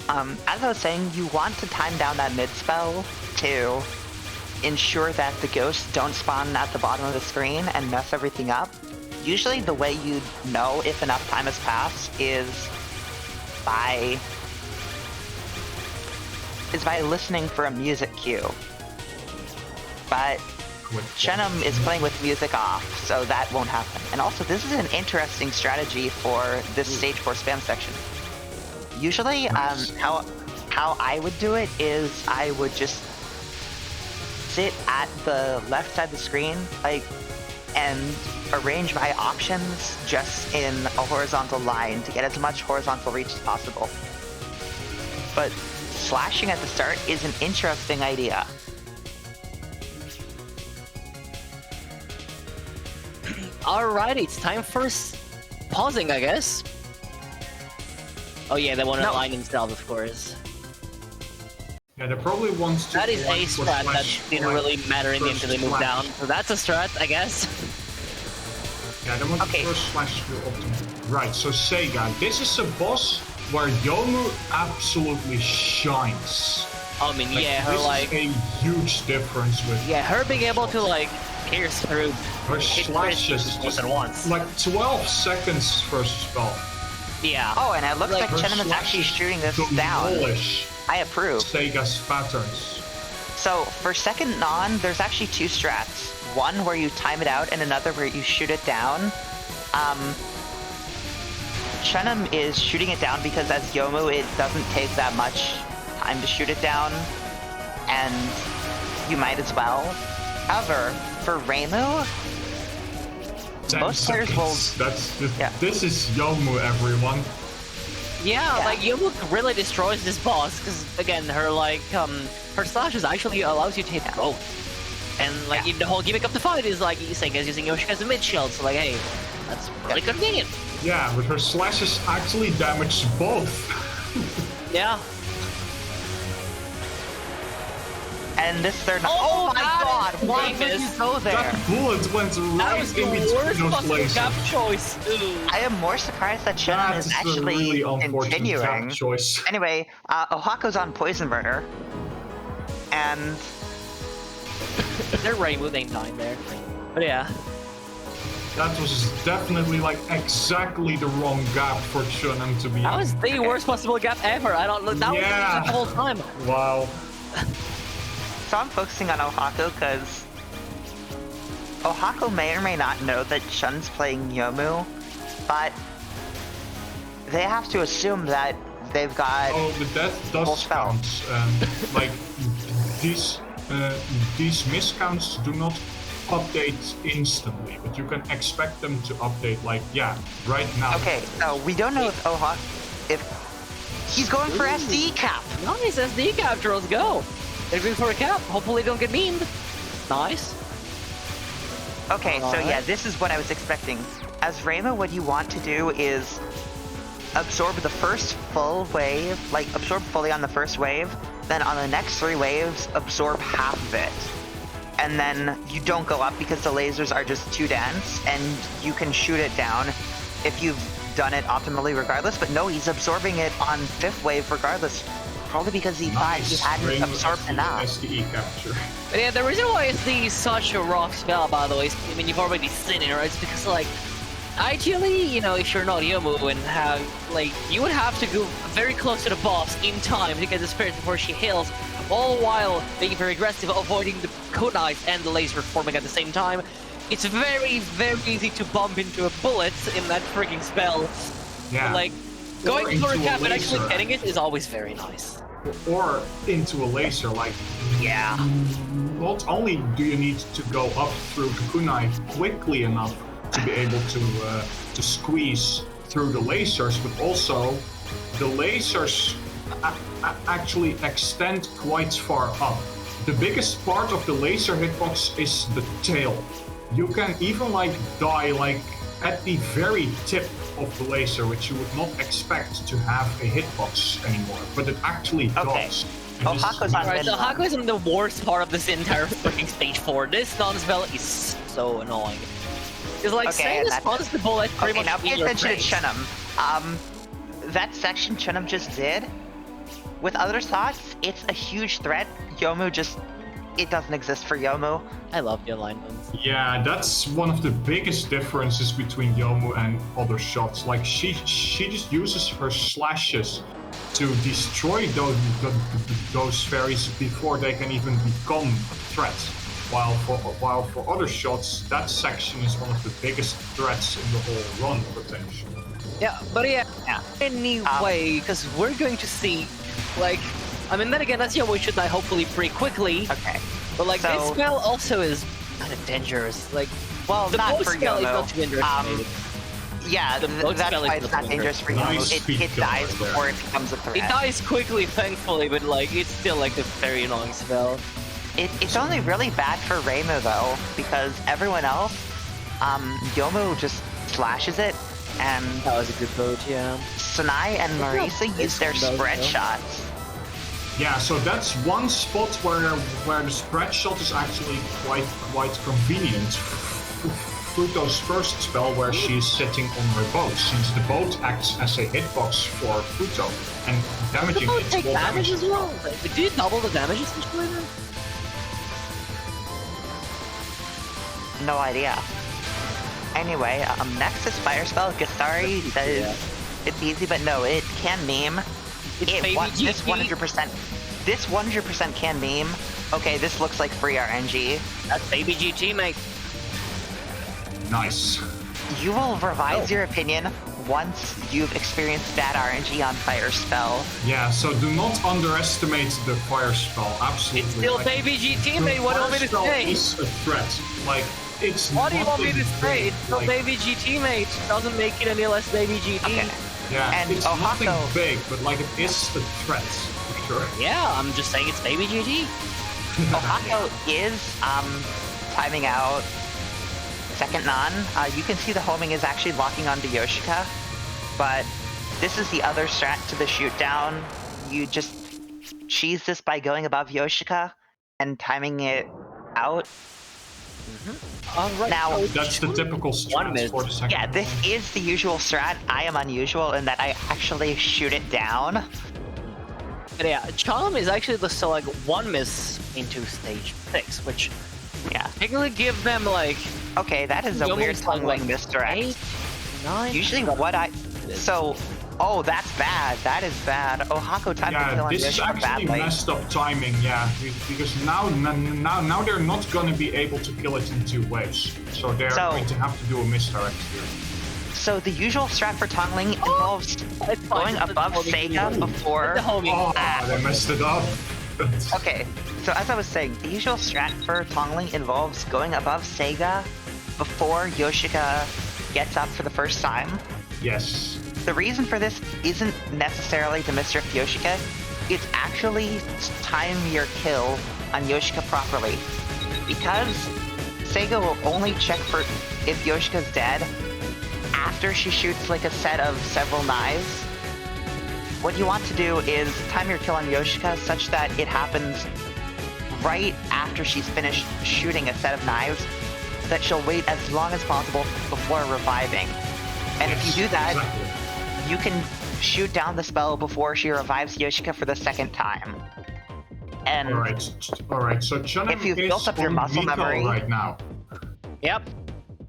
As I was saying, you want to time down that mid-spell to ensure that the ghosts don't spawn at the bottom of the screen and mess everything up. Usually the way you know if enough time has passed is by listening for a music cue. But chunm is playing with music off, so that won't happen. And also, this is an interesting strategy for this stage 4 spam section. Usually, how I would do it is I would just sit at the left side of the screen, and arrange my options just in a horizontal line to get as much horizontal reach as possible. But slashing at the start is an interesting idea. Alrighty, it's time for pausing, I guess. Oh yeah, they want to align themselves, of course. Yeah, they probably want to. That is a strat that didn't really matter in the end until they moved down. So that's a strat, I guess. Yeah, they want to first slash to optimum. Right, so Sega, this is a boss where Yomu absolutely shines. I mean, yeah, her this like is a huge difference with. Yeah, her being able to like pierce through. Her slashes just at once. Like 12 seconds first spell. Yeah. Oh, and it looks like chunm is actually shooting this down. I approve. Sega's patterns. So for second non, there's actually two strats. One where you time it out, and another where you shoot it down. chunm is shooting it down because as Yomu, it doesn't take that much time to shoot it down, and you might as well. However, for Reimu, most players will. This is Yomu, everyone. Yeah, like Yomu really destroys this boss because again, her like her slashes actually allows you to hit both, and like the whole gimmick of the fight is like Sega's using Yoshika's mid shield, so like hey, that's really convenient. Yeah, but her slashes actually damage both. Yeah. And this third. Oh my god! Why did you go there? That bullet went right in between those lasers. Choice. I am more surprised that chunm is actually continuing. Choice. Anyway, Ohako's on Poison Burner, and their Reimu ain't dying there. But yeah. That was definitely like exactly the wrong gap for chunm to be. That was the worst possible gap ever. I don't look. That was the whole time. Wow. So I'm focusing on Ohako because Ohako may or may not know that chunm's playing Yomu, but they have to assume that they've got. Oh, but that does count. Like these miscounts do not update instantly, but you can expect them to update like right now. Okay, so we don't know if he's going for SD cap. Nice SD cap, let's go. They're going for a cap. Hopefully they don't get memed. Nice. Okay, so yeah, this is what I was expecting. As Reimu, what you want to do is absorb the first full wave, like absorb fully on the first wave, then on the next 3 waves, absorb half of it. And then you don't go up because the lasers are just too dense, and you can shoot it down if you've done it optimally regardless. But no, he's absorbing it on 5th wave regardless. Probably because he thought he hadn't absorbed enough. SDE capture. But yeah, the reason why SD is such a rough spell, by the way, I mean, you've already seen it, right? It's because, like, ideally, you know, if you're not Yomu and have, like, you would have to go very close to the boss in time to get the spirit before she heals, all while being very aggressive, avoiding the kunais and the laser forming at the same time. It's very, very easy to bump into a bullet in that freaking spell. Yeah. But, like, Or going for a into cap and actually laser. getting it is always very nice. Or into a laser, like, Yeah. not only do you need to go up through the kunai quickly enough to be able to squeeze through the lasers, but also the lasers actually extend quite far up. The biggest part of the laser hitbox is the tail. You can even like die like at the very tip of the laser, which you would not expect to have a hitbox anymore, but it actually does. And this- Ohako's on Alright, mid. so Ohako is the worst part of this entire freaking stage 4. This non-spell is so annoying. It's like Okay, saying that's- spawns the bullet pretty Okay, much now pay in your attention to face. chunm. That section chunm just did, with other thoughts, it's a huge threat. Yomu just, it doesn't exist for Yomu. I love the alignments. Yeah, that's one of the biggest differences between Yomu and other shots. Like she just uses her slashes to destroy those fairies before they can even become a threat. While for other shots, that section is one of the biggest threats in the whole run potentially. Yeah, but yeah. Anyway, because we're going to see, like, I mean, then again, that's Yomu should die hopefully pretty quickly. Okay. But like, So- this spell also is kind of dangerous. Like, Well, the not bow for spell is Yomu. not to be underestimated. Yeah, The boat that's spell why is it's not not dangerous for Nice Yomu. speed It kill dies right there. before it becomes a threat. It dies quickly, thankfully, but like, it's still like a very annoying spell. It's only really bad for Reimu though, because everyone else, Yomu just slashes it, and That was a good boat, yeah. Sanai and Marisa this use their one does, spread though. shots. Yeah, so that's one spot where the spread shot is actually quite convenient. Futo's first spell where she's sitting on her boat, since the boat acts as a hitbox for Futo and damaging Does it it take will damage damage as well? Like, did it double the damage essentially then? No idea. Anyway, next is Fire Spell. Gastari says Yeah. it's easy, but no, it can meme. It's It baby this GT. 100%. This 100% can meme. Okay, this looks like free RNG. That's baby GT, mate. nice. You will revise Oh. your opinion once you've experienced bad RNG on Fire Spell. Yeah, so do not underestimate the fire spell. Absolutely. It's still Like, baby GT, the mate. What do you want me to fire spell say? is a threat. Like it's. What do you want me to nothing say? big, It's still like- baby GT, mate. Doesn't make it any less baby GT. Okay. Yeah, And it's nothing Ohako- big, but like it is a threat for sure. Yeah, I'm just saying it's baby GT. Ohako is timing out second non. You can see the homing is actually locking onto Yoshika, but this is the other strat to the shoot down. You just cheese this by going above Yoshika and timing it out. Alright. Now- That's the typical One strat minute. for the second. Yeah, this is the usual strat. I am unusual in that I actually shoot it down. But yeah, chunm is actually the so like one miss into stage 6, which Yeah. technically give them like Okay, that is a Yomu's weird tumbling like misdirect. 8, 9. Usually what I... So... Oh, that's bad. That is bad. Ohako timed the kill Yeah, on this is Yoshika actually badly. messed up timing. Yeah, because now they're not going to be able to kill it in 2 waves. So they're So- going to have to do a misdirect here. So the usual strat for Tongling involves It's fine, going it's above homing. Sega before... The homing. Oh, they messed it up. Okay, so as I was saying, the usual strat for Tongling involves going above Sega before Yoshika gets up for the first time. Yes. The reason for this isn't necessarily to misdirect Yoshika, it's actually to time your kill on Yoshika properly. Because Sega will only check for if Yoshika's dead after she shoots like a set of several knives. What you want to do is time your kill on Yoshika such that it happens right after she's finished shooting a set of knives, so that she'll wait as long as possible before reviving. And if you do that, Exactly. you can shoot down the spell before she revives Yoshika for the second time. And Alright, so chunm If you've is built up your on muscle Miko memory- right now. Yep.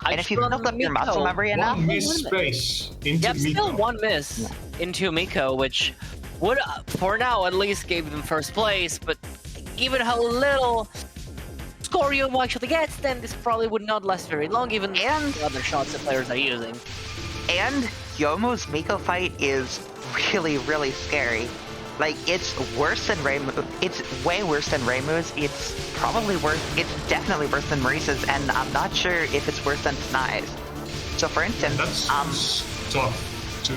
And if you built up your muscle memory enough, one miss space into Yep, Miko. still one miss into Miko, which would, for now at least, gave them first place, but given how little score Yomu actually gets, then this probably would not last very long, even the other shots that players are using. And Yomu's Miko fight is really, really scary. Like, it's worse than Reimu. It's way worse than Reimu's. It's probably worse. It's definitely worse than Marisa's, and I'm not sure if it's worse than Snai's. So, for instance, That's tough to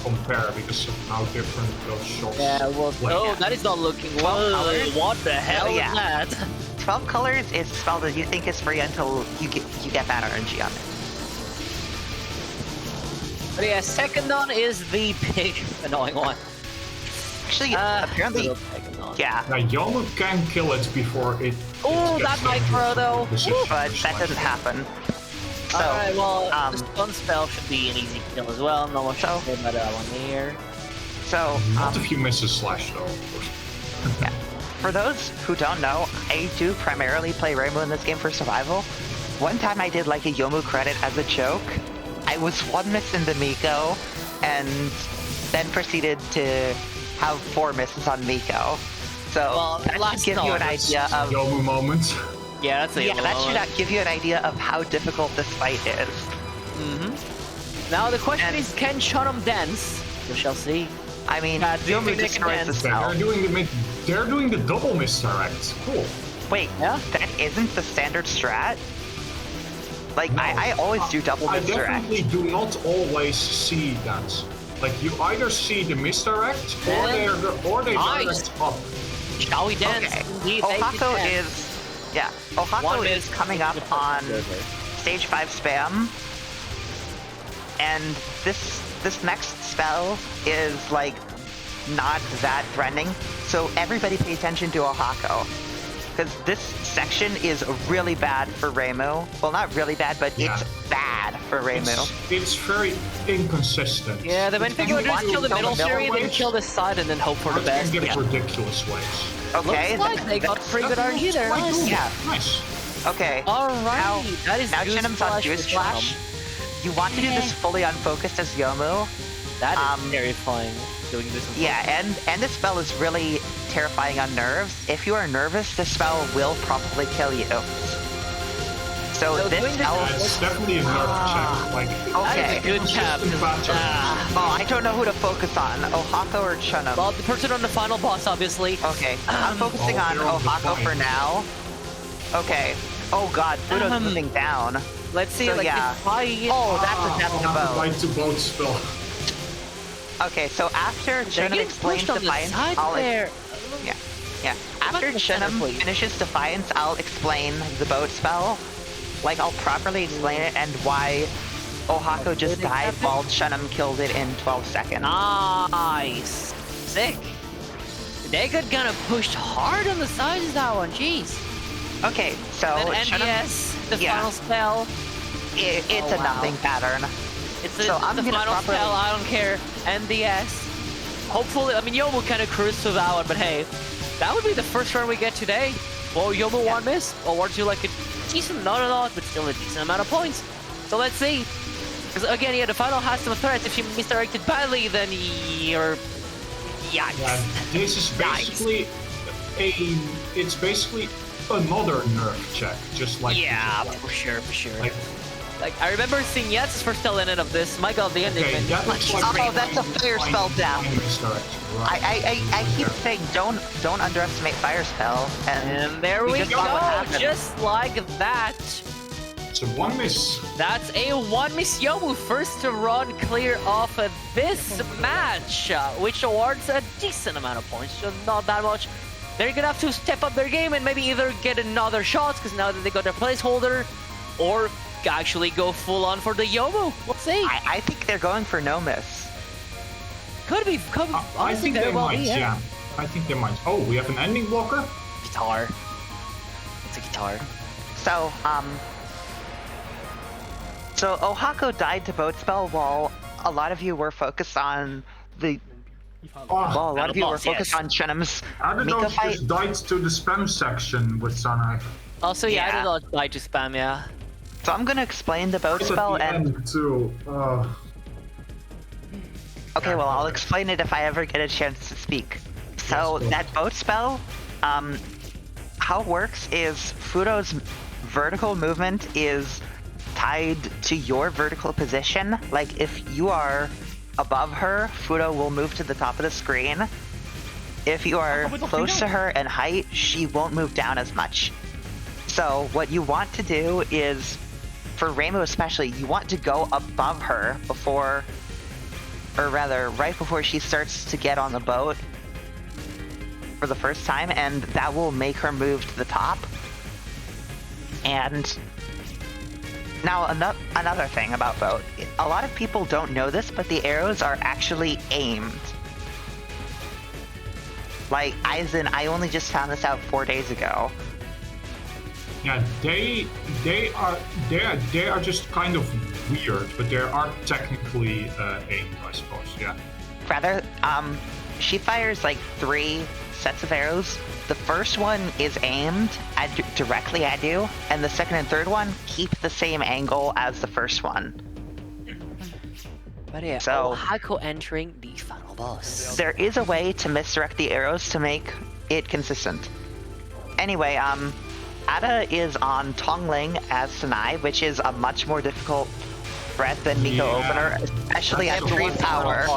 compare because of how different those shots. Yeah, well, yeah. That is not looking 12 well. colors? What the hell is that? 12 colors is a spell that you think is free until you get that RNG on it. But yeah, second on is the big annoying one. Actually, apparently, yeah. Now, Yomu can kill it before it. Oh, that micro though. But that doesn't happen. So, alright, well, the stun spell should be an easy kill as well. No much to say about that one here. So, not if you miss a slash though. Yeah. For those who don't know, I do primarily play Reimu in this game for survival. One time I did like a Yomu credit as a joke. I was one miss into Miko, and then proceeded to have 4 misses on Miko. So that should give you an idea of Yomu moment. Yeah, that's a that should give you an idea of how difficult this fight is. Now the question is, can chunm dance? We shall see. I mean, Yomu destroys the spell. They're doing the double misdirect. Cool. Wait, that isn't the standard strat? Like, no, I always do double misdirect. I definitely do not always see that. Like, you either see the misdirect, or they direct up. Shall we dance? Okay. Indeed, Ohako Ohako is coming up on stage 5 spam, and this next spell is like not that threatening. So everybody pay attention to Ohako, because this section is really bad for Reimu. Well, not really bad, but it's bad for Reimu. It's very inconsistent. Yeah, the main thing you want to do is kill the middle area, then kill this side, and then hope for the best. Get ridiculous ways. Okay, looks like they got pretty good RNG there. Nice. Yeah. Nice. Okay. Alright. That is now chunm's on Juice Flash. You want to do this fully unfocused as Yomu. That is terrifying. Doing this. Yeah, and this spell is really terrifying on nerves. If you are nervous, this spell will probably kill you. So this spell is definitely a nerve check. Like, okay, that is a good cap. Oh, I don't know who to focus on, Ohako or chunm. Well, the person on the final boss, obviously. Okay, I'm focusing on Ohako for now. Okay. Oh God, Pluto's moving down. Let's see. So, like, oh, that's a death to both. Right to both spell. Okay, so after chunm explains Defiance, After chunm finishes Defiance, I'll explain the boat spell. Like, I'll properly explain it and why Ohako just died while chunm killed it in 12 seconds. Nice. Sick. They got gonna pushed hard on the sides of that one, jeez. Okay, so NDS, the final spell. It's a nothing pattern. It's the final spell, I don't care. NDS. Hopefully, I mean, Yomu kind of cruised through that one, but hey, that would be the first run we get today. Well, Yomu one miss, or one to like a decent, not a lot, but still a decent amount of points. So let's see. Because again, yeah, the final has some threats. If you misdirected badly, then you're... Yikes. Yeah, this is basically it's basically another nerve check, just like for sure. Like I remember seeing Yats's first element of this. My God, the ending. That's a fire spell down. I keep saying don't underestimate fire spell, and there we go, just like that. It's a 1 miss. That's a 1 miss Yomu, first to run clear off of this match, which awards a decent amount of points, so not that much. They're gonna have to step up their game and maybe either get another shot, because now that they got their placeholder, or actually go full on for the Yomu. We'll see. I think they're going for no miss. Could be. I think they might, yeah. I think they might. Oh, we have an ending blocker? Guitar. It's a guitar. So Ohako died to boat spell while a lot of you were focused on the... Well, a lot of you were focused on chunm's Miko fight. Just died to the spam section with Sanai. Also, yeah, addedoge died to spam, yeah. So I'm gonna explain the boat It's at spell the and... end too. Okay, well, I'll explain it if I ever get a chance to speak. So Yes, that boat spell, how it works is Fudo's vertical movement is tied to your vertical position. Like, if you are above her, Fudo will move to the top of the screen. If you are close to her in height, she won't move down as much. So what you want to do is, for Rainbow especially, you want to go above her before, or rather, right before she starts to get on the boat for the first time, and that will make her move to the top. And now another thing about boat. A lot of people don't know this, but the arrows are actually aimed. Like, as in, I only just found this out 4 days ago. Yeah, they are just kind of weird, but they are technically aimed, I suppose. Yeah. Rather, she fires like 3 sets of arrows. The first one is aimed directly at you, and the second and third one keep the same angle as the first one. But yeah, So- Ohako entering the final boss. There is a way to misdirect the arrows to make it consistent. Anyway, Ada is on Tongling as Sanai, which is a much more difficult threat than Miko Yeah. Opener, especially at That's 3 the power.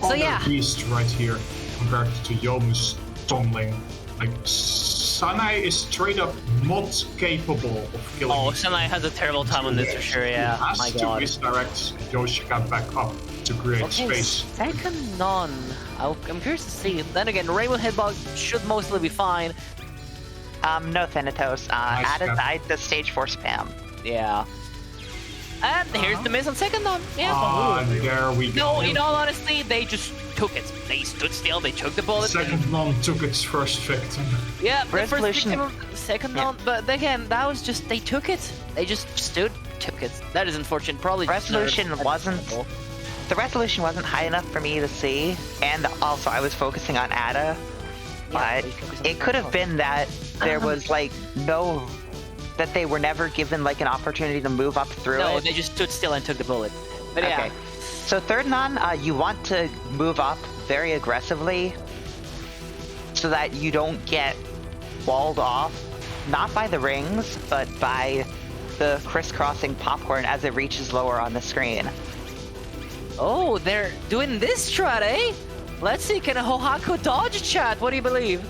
So yeah. Beast right here compared to Yomu's Tongling. Like, Sanai is straight up not capable of killing. Oh, these Sanai has a terrible time on this for sure, yeah. He has My to God. misdirect Yoshika back up to create Okay, space. second none. I'm curious to see. Then again, Rainbow Headbug should mostly be fine. No Thanatos. Ada Cap. died to stage 4 spam. Yeah. And here's the miss on second none. Yeah. There we go. No, in all honesty, they just took it. They stood still, they took the bullet. Second one took its first victim. Yeah, the first Resolution- victim, second none. But again, that was just, they took it. They just stood, took it. That is unfortunate. Probably just Resolution nerves. wasn't- The resolution wasn't high enough for me to see, and also I was focusing on Ada, Yeah, but they focus on it could have been that there was like that they were never given like an opportunity to move up through No, it. they just stood still and took the bullet. But yeah. Okay. So third non, you want to move up very aggressively so that you don't get walled off, not by the rings, but by the crisscrossing popcorn as it reaches lower on the screen. Oh, they're doing this strat, eh? Let's see, can a Ohako dodge chat? What do you believe?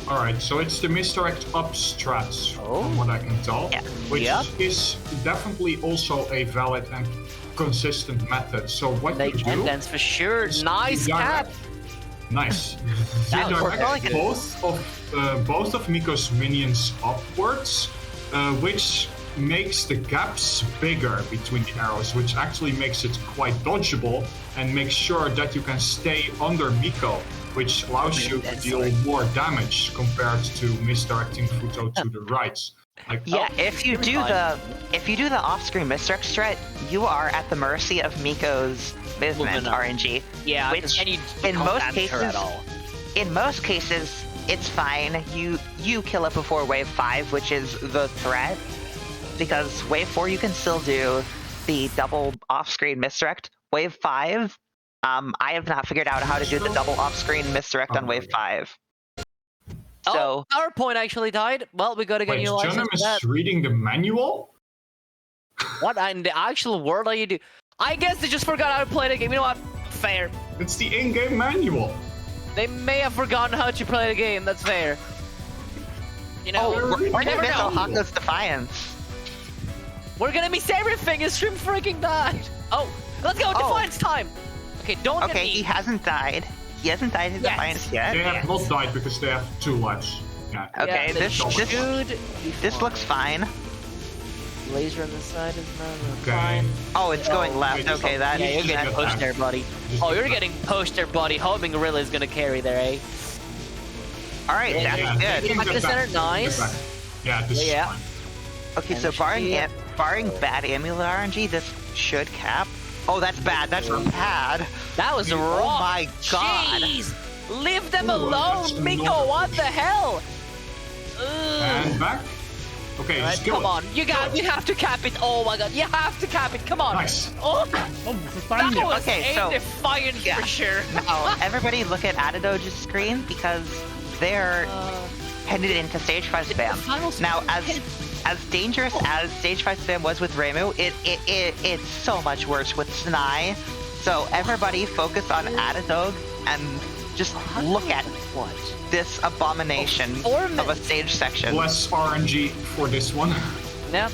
Alright, so it's the misdirect up strats, from what I can tell, Yeah. which Yep. is definitely also a valid and consistent method. So what They you can do, dance for sure. Nice Yeah. cap. nice, That was redirect organic. both of Miko's minions upwards, which makes the gaps bigger between the arrows, which actually makes it quite dodgeable and makes sure that you can stay under Miko, which allows you to deal more damage compared to misdirecting Futo to the right. Like, Yeah, if you do the off-screen misdirect strat, you are at the mercy of Miko's movement Movement. RNG. Yeah, Which, and you in can't most damage her cases- at all. In most cases, it's fine. You kill it before wave 5, which is the threat, because wave 4 you can still do the double off-screen misdirect. Wave 5, I have not figured out how to do the double off-screen misdirect on wave 5. Oh, So PowerPoint actually died. Well, we gotta get wait, a new license chunm for is that. reading the manual? What in the actual world are you doing? I guess they just forgot how to play the game. You know what? Fair. It's the in-game manual. They may have forgotten how to play the game. That's fair. You know, Oh, we're gonna never miss know. Ohako's Defiance. We're gonna miss everything. His stream freaking died. Oh, let's go. Defiance time. Okay, don't Okay, get he me. hasn't died. He hasn't died in Yes. Defiance yet. They have not died because they have 2 lives. Yeah. Okay, Yeah, this should be this looks fine. Laser on the side is not Okay. fine. Oh, it's going left. wait, Okay, that Yeah, you're Just getting get pushed back. there, buddy. Just Oh, get you're back. getting pushed there, buddy. Homing really is gonna carry there, eh? All right, Yeah, that's Yeah, good. they can Back to get the center, back. nice. Get back. Yeah, this Yeah. is fine. Okay, And so it should be- barring bad amulet RNG, this should cap. Oh, that's bad. That's bad. That was Oh rough. my god. Jeez! Leave them Ooh, alone, that's Miko! annoying. What the hell? And Ugh. back. Okay, Alright, just kill come it. on. You have to cap it. Oh my god, you have to cap it. Come on. Nice. Oh, Oh, that was Okay, a so- defiant Yeah. for sure. Now, everybody look at addedoge's screen because they're headed into stage 5 spam. Now, as dangerous as stage 5 spam was with Reimu, it's so much worse with Sinai. So everybody focus on addedoge and just look at What? this abomination of a stage section. Less RNG for this one. Yeah.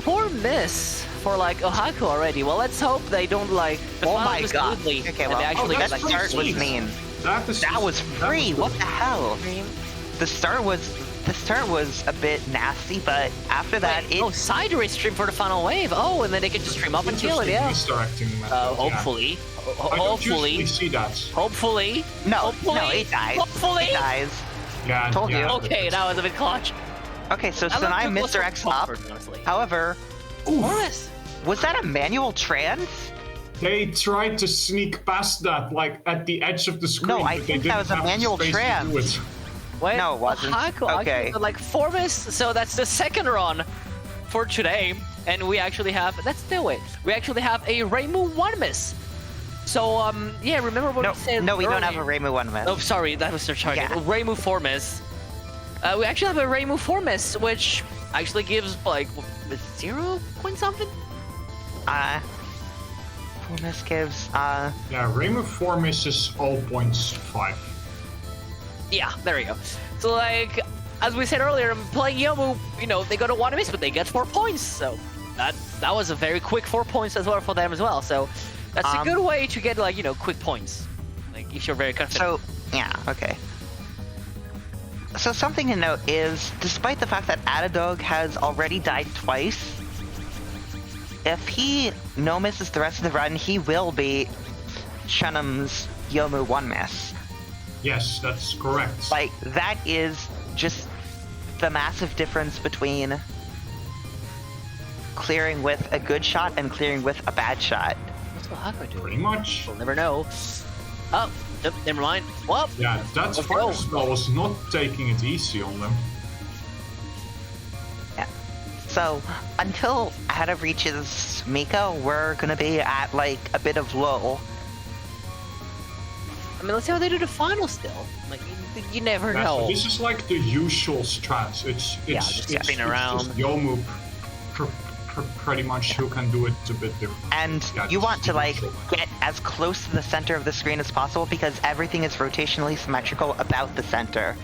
Poor miss for like Ohako already. Well, let's hope they don't like. Oh my god. Smoothly, Okay, and well, they actually that's like pretty start was sweet. mean. That That was free. What the hell? Dream. The start was a bit nasty, but after that, Wait, side race stream for the final wave. Oh, and then they can just stream up and kill it. Yeah. Misdirecting method, Hopefully. I don't usually see that. Hopefully. no, Hopefully. no, it dies. Hopefully. It dies. Yeah, Told you. Okay, that was a bit clutch. Okay, so I love Sinai the most misdirects up. comfort, honestly. However, Morris. was that a manual trans? They tried to sneak past that, like at the edge of the screen. No, I but think they that didn't was a have the manual space to trans. do it. Wait, No, it wasn't. Ohako, Okay. Like 4 miss, so that's the second run for today. And we actually have, we actually have a Reimu 1 miss. So, yeah, remember what we said No, we don't have a earlier? Reimu 1 miss. Oh, sorry, that was their target. Yeah. Reimu 4 miss. We actually have a Reimu 4 miss, which actually gives, like, 0 point something? Full miss gives, Yeah, Reimu 4 misses 0.5. Yeah, there we go. So, like, as we said earlier, playing Yomu, you know, they got a 1 miss, but they get 4 points. So that was a very quick 4 points as well for them as well. So that's a good way to get, like, you know, quick points. Like, if you're very confident. So, yeah, okay. So something to note is, despite the fact that addedoge has already died twice, if he no misses the rest of the run, he will be chunm's Yomu 1 miss. Yes, that's correct. Like, that is just the massive difference between clearing with a good shot and clearing with a bad shot. What's Ohako doing? Pretty much. We'll never know. Oh, nope, never mind. Well, Yeah, that Let's fire go. spell was not taking it easy on them. Yeah. So, until Ada reaches Miko, we're gonna be at, like, a bit of lull. I mean, let's see how they do the final still. Like, you never Yeah, know. so this is like the usual strats. It's just spinning around. It's just Yomu pretty much who can do it a bit different. And Yeah, you just want to, like, neutral. get as close to the center of the screen as possible because everything is rotationally symmetrical about the center.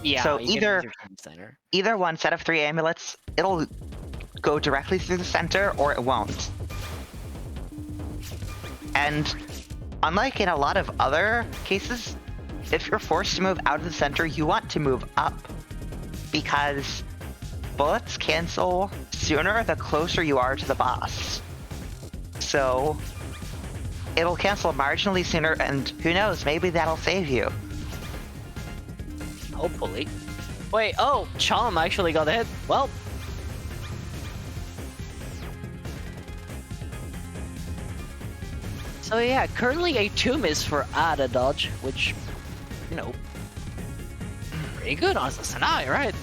Yeah, so you get either- your time center. Either one set of 3 amulets, it'll go directly through the center or it won't. And unlike in a lot of other cases, if you're forced to move out of the center, you want to move up because bullets cancel sooner the closer you are to the boss. So it'll cancel marginally sooner, and who knows, maybe that'll save you. Hopefully. Wait, oh, chunm actually got hit. Well. So yeah, currently a 2 miss for addedoge, which, you know, pretty good on Sanai, right?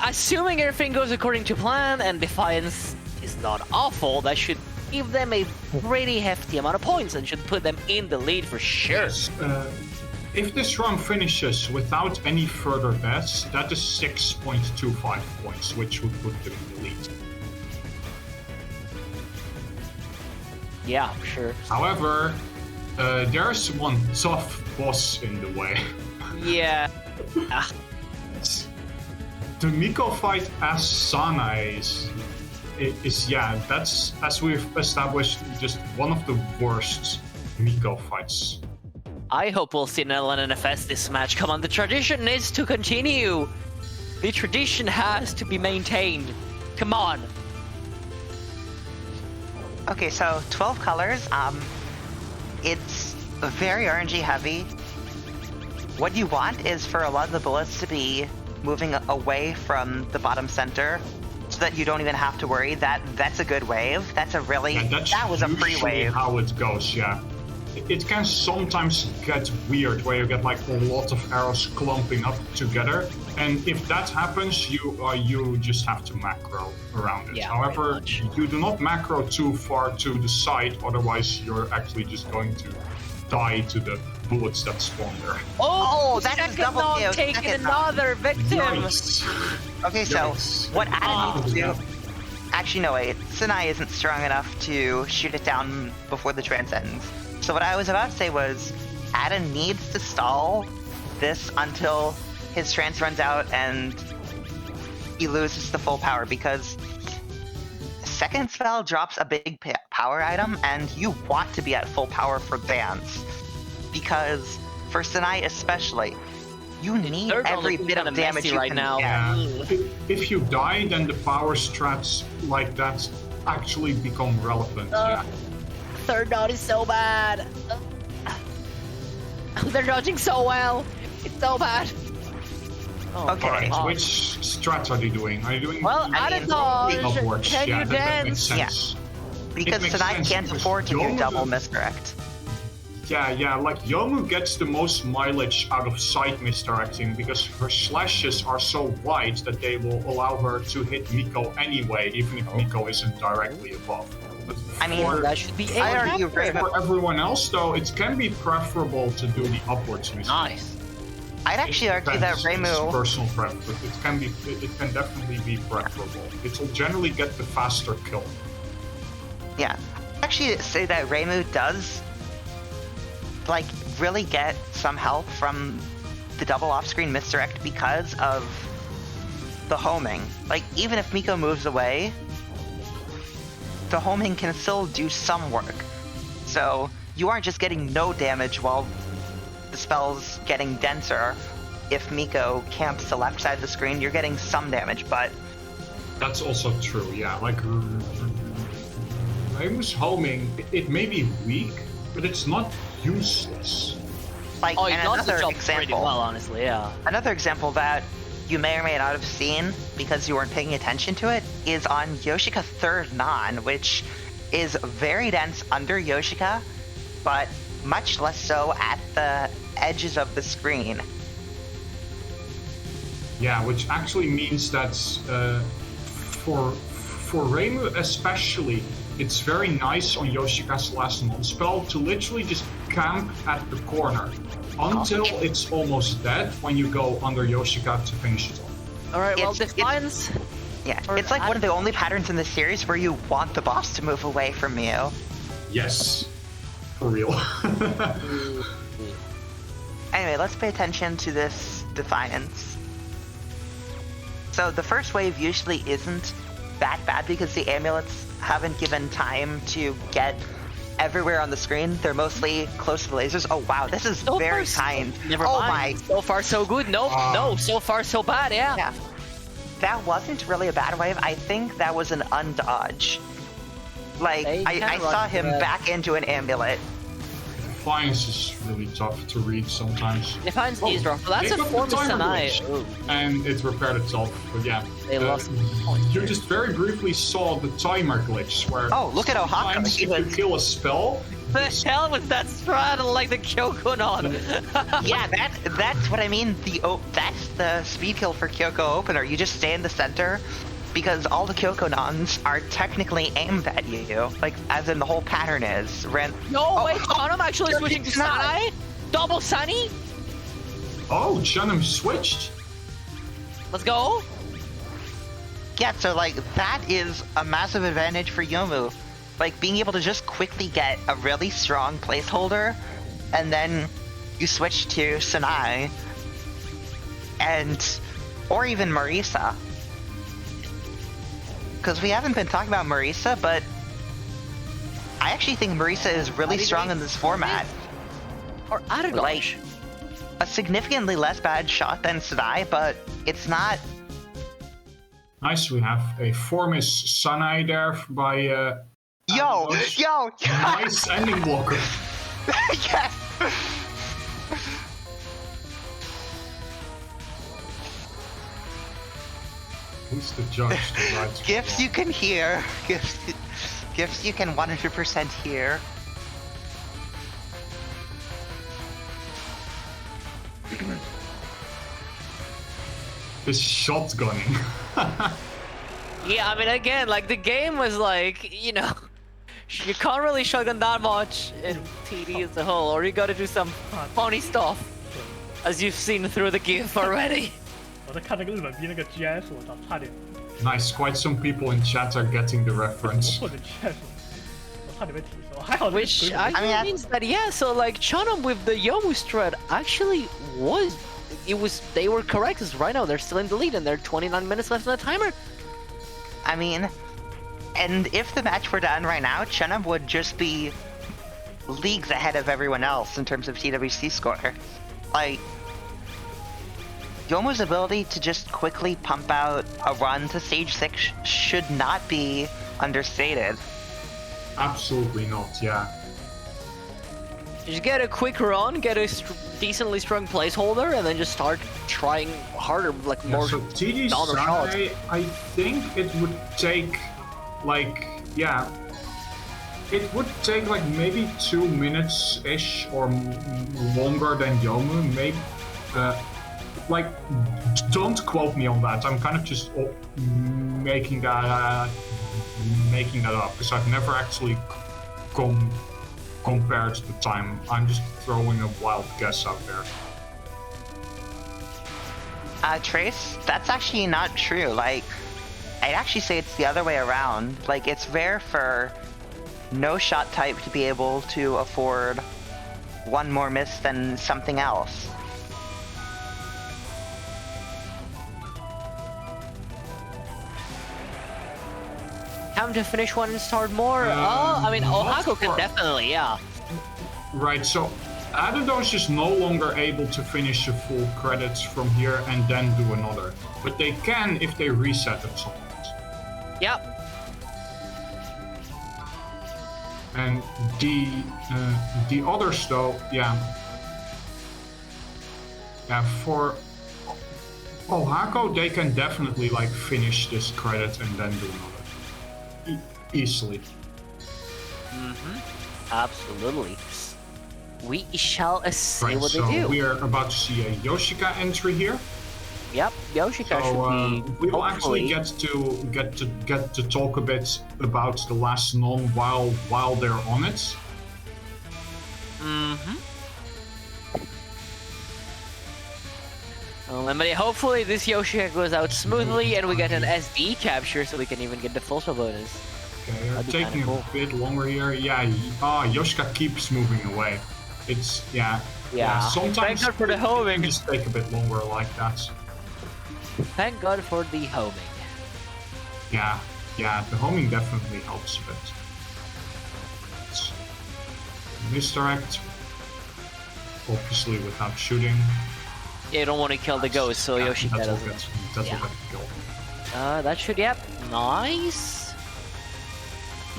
Assuming everything goes according to plan and Defiance is not awful, that should give them a pretty hefty amount of points and should put them in the lead for sure. Yes, if this run finishes without any further deaths, that is 6.25 points, which would put them in the lead. Yeah, for sure. However, there's one tough boss in the way. Yeah. The Miko fight as Sana is yeah, that's, as we've established, just one of the worst Miko fights. I hope we'll see an LNFS this match. Come on, the tradition needs to continue. The tradition has to be maintained. Come on. Okay, so 12 colors, it's very RNG heavy. What you want is for a lot of the bullets to be moving away from the bottom center so that you don't even have to worry. That's a good wave. That's a really, And that's that was a free usually wave. how it goes, yeah. it can sometimes get weird where you get like a lot of arrows clumping up together, and if that happens, you just have to macro around it. Yeah, However, you do not macro too far to the side, otherwise you're actually just going to die to the bullets that spawn there. Oh, that's a second double knock, kill. taking Second knock. another victim. Nice. Okay, so Yes. what Adam needs to Yeah. do... Actually, no, wait. Sinai isn't strong enough to shoot it down before the trance ends. So what I was about to say was, Adam needs to stall this until his trance runs out and he loses the full power, because second spell drops a big power item and you want to be at full power for dance. Because for Sinai especially, you need Third one every looking bit kinda of damage messy you right can now. get. Yeah. If you die, then the power strats like that actually become relevant. Yeah. Third dodge is so bad. They're dodging so well. It's so bad. Oh, Okay. Alright, fuck. which strats are they doing? Are you doing? Well, I add a mean, dodge. upwards? Can Yeah, you that makes dance? sense. Because makes Sinai sense, can't because afford to do Yomu- double misdirect. Yeah, like Yomu gets the most mileage out of side misdirecting because her slashes are so wide that they will allow her to hit Miko anyway, even if Miko isn't directly above. But I mean, for, That should be I argue eight. for everyone else, though, it can be preferable to do the upwards misdirect. Nice. I'd actually argue that It's Reimu... personal preference, but it can definitely be preferable. It will generally get the faster kill. Yeah. I'd actually say that Reimu does, like, really get some help from the double off-screen misdirect because of the homing. Like, even if Miko moves away, the homing can still do some work. So, you aren't just getting no damage while the spell's getting denser. If Miko camps the left side of the screen, you're getting some damage, but... That's also true, yeah. Like, Reimu's homing, it may be weak, but it's not useless. Like, Oh, he and does the another job pretty example... well, honestly, yeah. Another example that you may or may not have seen because you weren't paying attention to it is on Yoshika 3rd Nan, which is very dense under Yoshika, but much less so at the edges of the screen. Yeah, which actually means that for Reimu especially, it's very nice on Yoshika's last non-spell to literally just camp at the corner until it's almost dead when you go under Yoshika to finish it off. Alright, well, It's- Defiance. Yeah, Or it's like one of the only patterns in the series where you want the boss to move away from you. Yes, for real. Anyway, let's pay attention to this Defiance. So the first wave usually isn't that bad because the amulets haven't given time to get everywhere on the screen. They're mostly close to the lasers. Oh wow, this is So very far, kind. Never oh mind. So far, so good. Nope. No, so far, so bad, yeah. Yeah. That wasn't really a bad wave. I think that was an undodge. Like, They I can saw run him that. back into an amulet. Defiance is really tough to read sometimes. Defiance Oh, is rough. But that's they a got the form of timer Sanai. glitch. Ooh. And it repaired itself, but yeah. They lost You just very briefly saw the timer glitch where Oh, look at Ohako. sometimes He if you was... kill a spell, The hell was that straddle like the Kyokunon? Yeah, that's what I mean. That's the speed kill for Kyoko opener. You just stay in the center because all the Kyokonons are technically aimed at you. Like, as in the whole pattern is. No, wait, chunm actually you're switching to not. Sanai? Double Sunny? oh, chunm switched. Let's go. Yeah, so like, that is a massive advantage for Yomu. Like, being able to just quickly get a really strong placeholder, and then you switch to Sanai, or even Marisa. Because we haven't been talking about Marisa, but I actually think Marisa is really strong in this format. Or addedoge. Like, a significantly less bad shot than Sanai, but it's not... Nice, we have a Formis Sanai there by Yo! addedoge. Yo! Nice ending blocker. Yes! Who's the judge? The right Gifts you can hear. Gifts you can 100% hear. This shotgunning. Yeah, I mean, again, like, the game was like, you know, you can't really shotgun that much in TD as a whole, or you gotta do some funny stuff, as you've seen through the GIF already. 我在看那个日本逼那个 GS， 我操，差点 Nice, quite some people in chat are getting the 我 reference. 破的 GS， 我差点被提手，还好那个 Which 水 actually I mean, means that, yeah, so like chunm with the Yomu strat actually they were correct, because right now they're still in the lead and there are 29 minutes left on the timer. I mean, and if the match were done right now, chunm would just be leagues ahead of everyone else in terms of TWC score. Like, Yomu's ability to just quickly pump out a run to stage 6 should not be understated. Absolutely not, yeah. Just get a quick run, get a decently strong placeholder, and then just start trying harder, like Yeah, more so TD dollar shots. Saturday, I think it would take like, yeah, it would take like maybe 2 minutes-ish or longer than Yomu. Maybe, like, don't quote me on that. I'm kind of just making that up because I've never actually compared the time. I'm just throwing a wild guess out there. Trace, that's actually not true. Like, I'd actually say it's the other way around. Like, it's rare for no shot type to be able to afford one more miss than something else. Time to finish one and start more. I mean, Ohako can definitely, yeah. Right, so addedoge is no longer able to finish the full credits from here and then do another. But they can if they reset at some point. Yep. And the others though, yeah. Yeah, for Ohako, they can definitely like finish this credit and then do another. Easily. Absolutely. We shall see Right, what so they do. we are about to see a Yoshika entry here. Yep, Yoshika So should be. we will actually hopefully- get to talk a bit about the last non while they're on it. But hopefully this Yoshika goes out smoothly and we get an SD capture so we can even get the full bonus. Okay, That'd be taking kinda cool. a bit longer here. Yeah, Yoshika keeps moving away. It's yeah. Sometimes Thank God for the it can homing. just take a bit longer like that. Thank God for the homing. Yeah, the homing definitely helps a bit. Misdirect, obviously without shooting. Yeah, you don't want to kill the ghost, so Yeah, Yoshika that's doesn't. what gets the kill. That should, yep. Nice.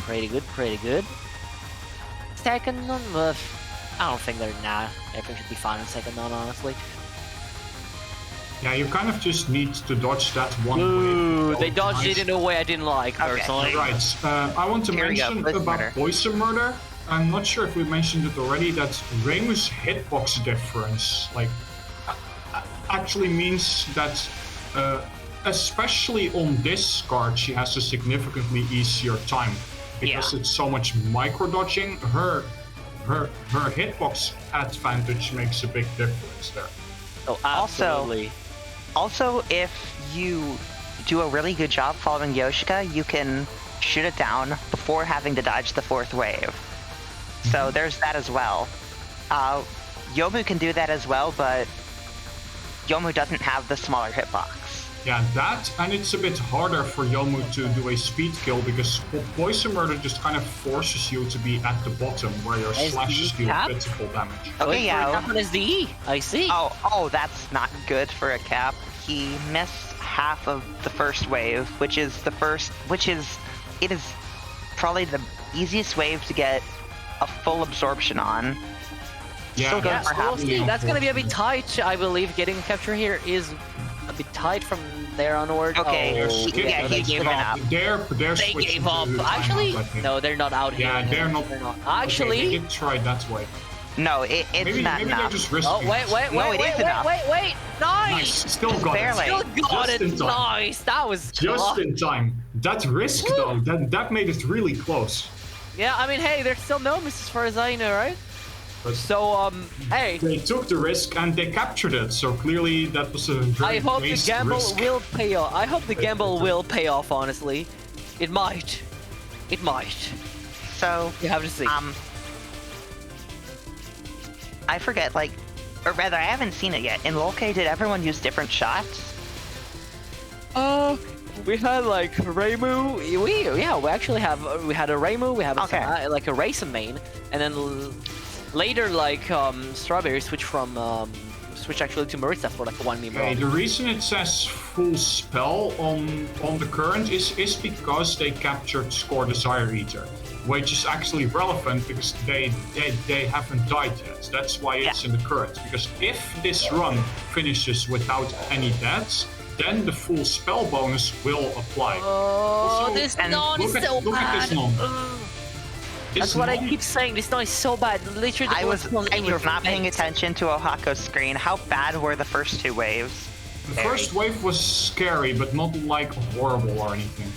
Pretty good. Second non, I don't think they're everything should be fine in second non, honestly. Yeah, you kind of just need to dodge that one Ooh, wave. they dodged it in a way I didn't like, Okay. personally. Right, I want to Here we go, mention Poison about Murder. Poison Murder. I'm not sure if we mentioned it already, that Reimu's hitbox difference, like, actually means that, especially on this card, she has a significantly easier time. Because it's so much micro-dodging, her hitbox advantage makes a big difference there. Oh, absolutely. Also, if you do a really good job following Yoshika, you can shoot it down before having to dodge the fourth wave. So there's that as well. Yomu can do that as well, but Yomu doesn't have the smaller hitbox. Yeah, that, and it's a bit harder for Yomu to do a speed kill because Poison Murder just kind of forces you to be at the bottom where your SD slashes deal cap? pitiful damage. Okay, yeah. That one is the E. I see. Oh, that's not good for a cap. He missed half of the first wave, it is probably the easiest wave to get a full absorption on. Yeah, Still good Yeah, for we'll half. see. That's gonna be a bit unfortunate. tight, I believe. Getting capture here is a bit tight from there onward. Okay, Oh, Skip, yeah, they he's given up. They're They switching gave to up. the timeout, Actually, I think. no, they're not out here. Yeah, they're not. They're not. Okay, Actually, they did try that way. No, it's Maybe, not maybe they're enough. just risking Oh, wait, it. wait, No, wait, it wait, is wait, enough. wait. Nice! Nice, still got Barely. it. Still got Just it. in time. Nice. That was Just close. in time. That risk though, that made it really close. Yeah, I mean, hey, there's still no miss as far as I know, right? But So, hey, they took the risk and they captured it, so clearly that was a very I hope the waste gamble risk. will pay off. I hope the gamble will pay off, honestly. It might. It might. So, You have to see. I forget, like, or rather, I haven't seen it yet. In Lolke, did everyone use different shots? We had like Reimu. We actually have we had a Reimu. We have a, like a raisin main, and then later like Strawberry switch actually to Maritza for like a 1 meme. Okay, the reason it says full spell on the current is because they captured Score Desire Eater, which is actually relevant because they haven't died yet. That's why it's in the current. Because if this run finishes without any deaths, then the full spell bonus will apply. Oh, Also, this and non is so look at bad. this non. That's what I keep saying. This non is so bad. Literally, I was not paying attention to Ohako's screen. How bad were the first two waves? The first wave was scary, but not like horrible or anything.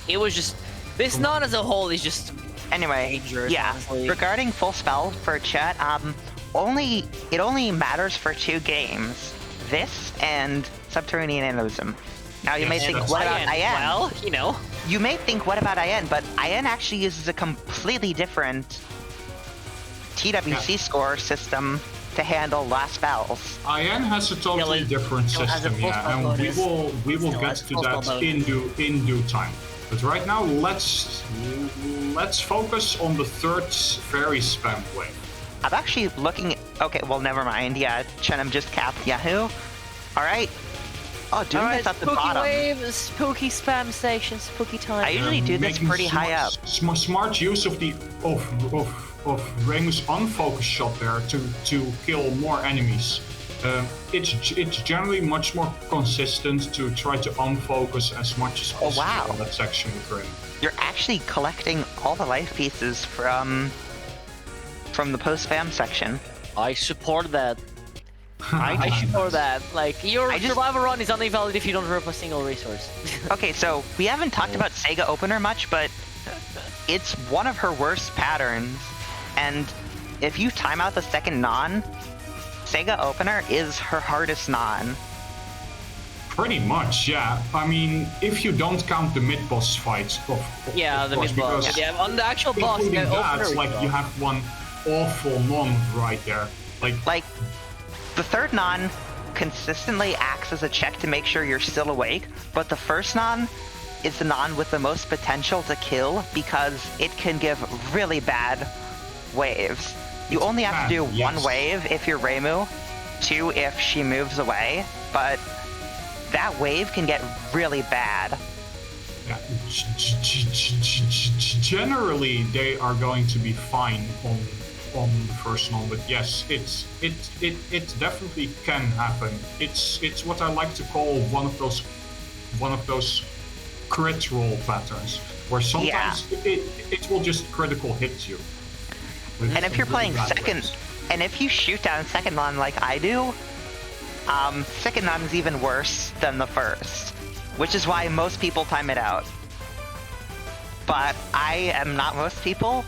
It was just this non as a whole is just Anyway, dangerous, yeah. honestly. Regarding full spell for chat, it only matters for 2 games. This and Subterranean Animalism. Now you may Yes, think, that's what about Ian, IN? well, you know. You may think, what about IN? But IN actually uses a completely different TWC score system to handle last spells. IN has a totally different still has a system, full yeah, spell and bonus. we will Still get has to full that spell in due time. But right now, let's focus on the third fairy spam wave. I'm actually looking. Okay, well, never mind. Yeah, chunm just capped Yahoo. All right. Oh, doing Alright, this at the spooky bottom. wave, spooky spam station, spooky time. I usually do this Making pretty high up. Smart use of the of Reimu's unfocused shot there to kill more enemies. It's generally much more consistent to try to unfocus as much as possible wow. on that section with Reimu. You're actually collecting all the life pieces from the post-spam section. I support that. I support that. Like, your survival run is only valid if you don't drop a single resource. Okay, so we haven't talked about Sega Opener much, but it's one of her worst patterns. And if you time out the second non, Sega Opener is her hardest non. Pretty much, yeah. I mean, if you don't count the mid-boss fights, Yeah, of the course, mid-boss. because Yeah, on the actual boss, including the that, opener like is you wrong. have one awful non right there. Like, the third non consistently acts as a check to make sure you're still awake, but the first non is the non with the most potential to kill because it can give really bad waves. You only have to do one wave if you're Reimu, 2 if she moves away, but that wave can get really bad. Yeah. Generally, they are going to be fine on the first non, but yes, it definitely can happen. It's what I like to call one of those crit roll patterns, where sometimes it will just critical hit you. And if you're playing second, and if you shoot down second non like I do, second non is even worse than the first, which is why most people time it out. But I am not most people,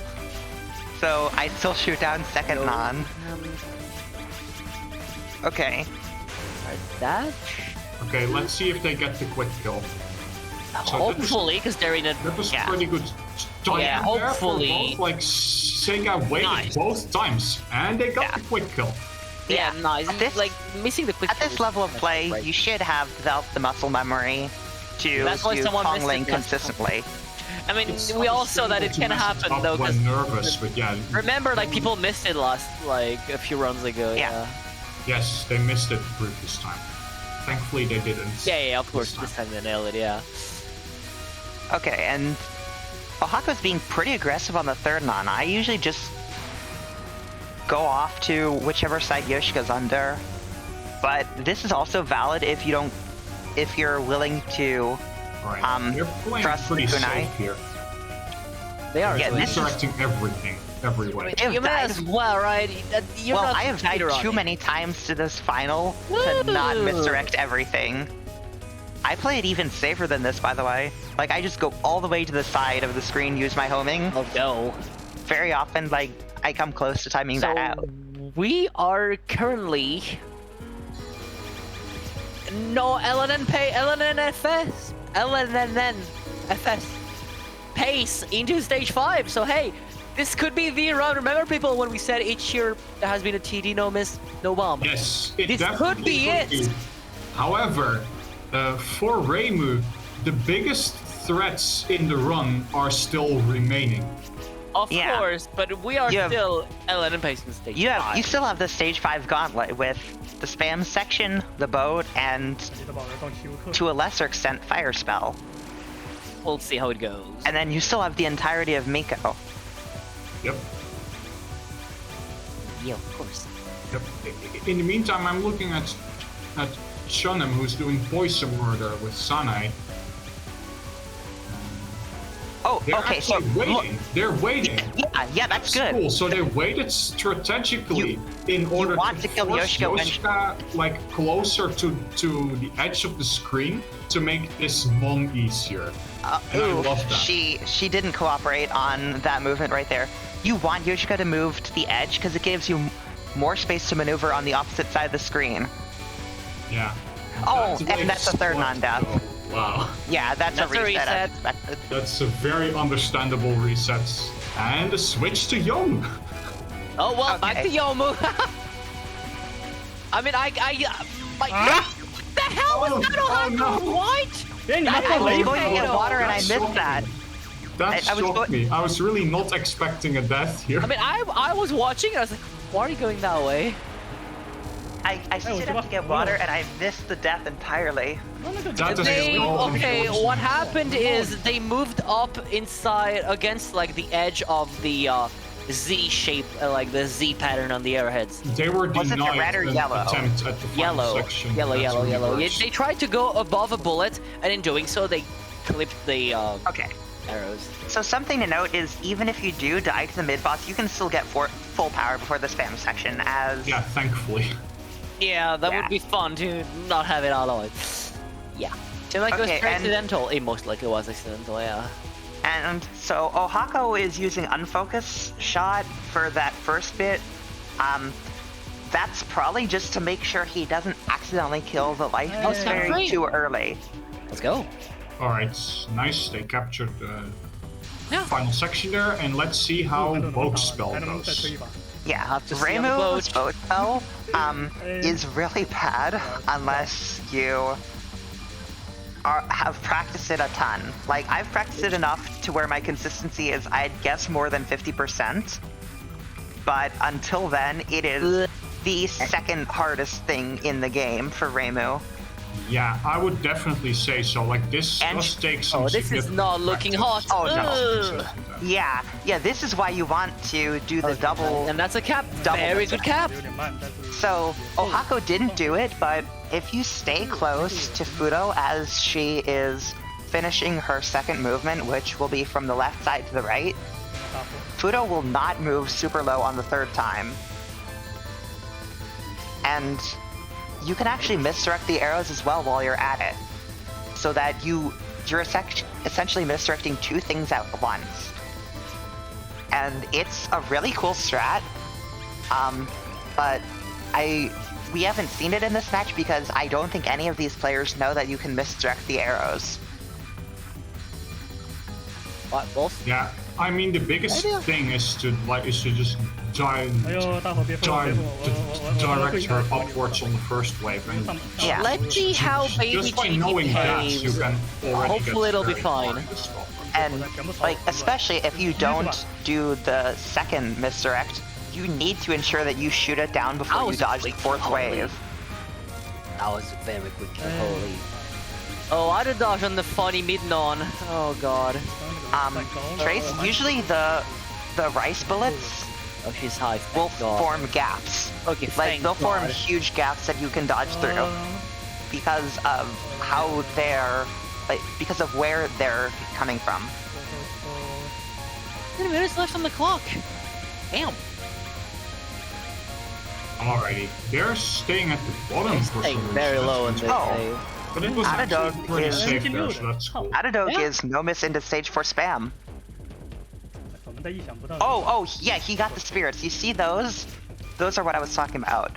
so I still shoot down second non. Okay. That? Okay, let's see if they get the quick kill. So Hopefully, because they're in a... that was pretty good timing Yeah, there for hopefully. both, like, Sega waited both times, and they got the quick kill. Yeah, nice. This, Like, missing the quick at this level of play, you should have developed the muscle memory to That's why do someone missed Pongling it last consistently. I mean, we all saw that it can happen, though, because... when nervous, but yeah. Remember, like, people missed it last, like, a few runs ago, yeah. Yes, they missed it the previous time. Thankfully, they didn't. Yeah, of course, this time they nailed it, yeah. Okay, and Ohako's being pretty aggressive on the third non. I usually just go off to whichever side Yoshika's under. But this is also valid if you're willing to They're playing trust pretty the kunai. safe here. They are. Yeah, They're this is, directing everything. everywhere. I've You may died- as well, right? You're Well, not I have died speedrunning. too many times to this final to not Woo! misdirect everything. I play it even safer than this, by the way. Like, I just go all the way to the side of the screen, use my homing. Oh no. Very often, like, I come close to timing So that out. we are currently no LNN FS pace into stage 5. So hey, this could be the run. Remember, people, when we said each year there has been a TD, no miss, no bomb. Yes, it This definitely could be it. However, for Reimu, the biggest threats in the run are still remaining. Of Yeah. course, but we are You have- still LNN pace in stage You 5. still have the stage 5 gauntlet with the spam section, the boat, and 你的宝人放休克。 to a lesser extent, fire spell. We'll see how it goes. And then you still have the entirety of Miko. Yep. Yeah, of course. Yep. In the meantime, I'm looking at chunm, who's doing poison murder with Sanai. Oh, They're okay, so actually waiting. They're waiting. yeah, that's good. Cool. So they waited strategically in order want to kill force Yoshiko when- Yoshika like closer to the edge of the screen to make this mom easier. And I love that. She didn't cooperate on that movement right there. You want Yoshika to move to the edge because it gives you more space to maneuver on the opposite side of the screen. Yeah. Oh, That's and that's a third smart, non-death. though. Wow. Yeah, that's a That's a reset. as reset. expected. That's a very understandable reset. And a switch to Young. Oh well, back Okay. to Yomu. I mean, my, what the hell was that, Ohako? no. What? 哎，你们 I 放 was 雷 going to get water and I That missed shocked that. me. That I was shocked go- me. I was really not expecting a death here. I mean, I was watching and I was like, why are you going that way? I stood up to get water and I missed the death entirely. That is They, so okay, unfortunate. what happened is they moved up inside against like the edge of the Z shape, like the Z pattern on the arrowheads. They were Was it the denied red or an yellow? attempt at the final Yellow, section. yellow, That's yellow, really yellow. works. They tried to go above a bullet, and in doing so, they clipped the Okay. arrows. So something to note is even if you do die to the mid-boss, you can still get full power before the spam section as... Yeah, thankfully. Yeah, that Yeah. would be fun to not have it all on. Yeah. It might go Okay, straight and- accidental. It most likely was accidental, yeah. And so Ohako is using unfocus shot for that first bit. That's probably just to make sure he doesn't accidentally kill the life Oh, it's not very free. too early. Let's go. Alright, nice. They captured the Yeah. final section there, and let's see how Vogue spell 还能再推 goes. 一把。 Yeah, have to see on the Reimu's boat. boat spell is really bad unless you have practiced it a ton. Like, I've practiced it enough to where my consistency is, I'd guess, more than 50%. But until then, it is the second hardest thing in the game for Reimu. Yeah, I would definitely say so. Like, this And- does take some Oh, this is significant not looking hot. practice. Oh, no. Ugh. Yeah, this is why you want to do the double. And that's a cap. Double Very missile. good cap. 有点慢，但是 So, Ohako didn't do it, but if you stay close to Fudo as she is finishing her second movement, which will be from the left side to the right, 大波。 Fudo will not move super low on the third time. And you can actually misdirect the arrows as well while you're at it. So that you're essentially misdirecting two things at once. And it's a really cool strat. But we haven't seen it in this match because I don't think any of these players know that you can misdirect the arrows. What, both? Yeah, I mean, the biggest thing is to just哎呦，大伙别疯了，别疯了，我 direct 退 her 一把。 upwards on the first wave, and Yeah. Let's see how Baby just by G knowing that, you behaves. can already Hopefully get it'll be very far fine. in this spot. And like, especially if you don't do the second misdirect, you need to ensure that you shoot it down That before you was dodge the quick. fourth Holy. wave. That was very quick. Holy. Oh, I did dodge on the funny mid-non. Oh god. Trace, usually the rice bullets Oh, she's high. will Thank god. form gaps. Okay, Like, thank they'll form god. huge gaps that you can dodge through because of how because of where they're coming from. 10 minutes left on the clock. Damn. Alrighty, they're staying at the bottom for Staying some reason. very low in That's this Oh. save. But it was Addedoge actually pretty is- safe there, so that's cool. Addedoge Yeah. is no miss into stage 4 spam. 我们在意想不到。 Oh, yeah, he got the spirits. You see those? Those are what I was talking about.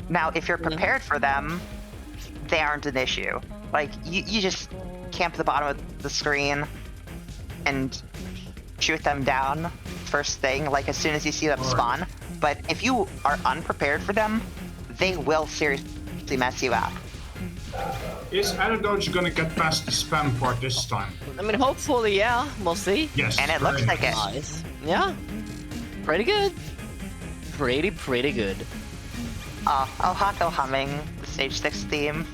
Now, if you're prepared for them, they aren't an issue. Like, you just camp the bottom of the screen and shoot them down first thing, like as soon as you see them spawn. But if you are unprepared for them, they will seriously mess you up. Is Addedoge gonna get past the spam part this time? I mean, hopefully, yeah. We'll see. Yes. And it very looks like it. Nice. Yeah. Pretty good. Pretty good. Ohako humming the stage 6 theme.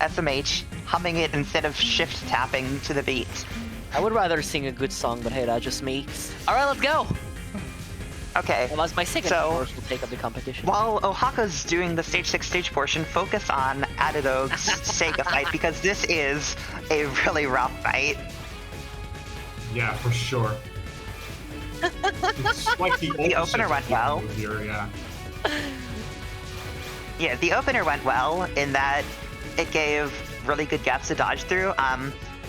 SMH humming it instead of shift tapping to the beat. I would rather sing a good song, but hey, that's just me. Alright, let's go! Okay. Well, that's my second So- course will take up the competition. While Ohako's doing the stage 6 stage portion, focus on Addedoge's Sega fight because this is a really rough fight. Yeah, for sure. It's like the opener went well. Here, yeah. Yeah, the opener went well in that it gave really good gaps to dodge through.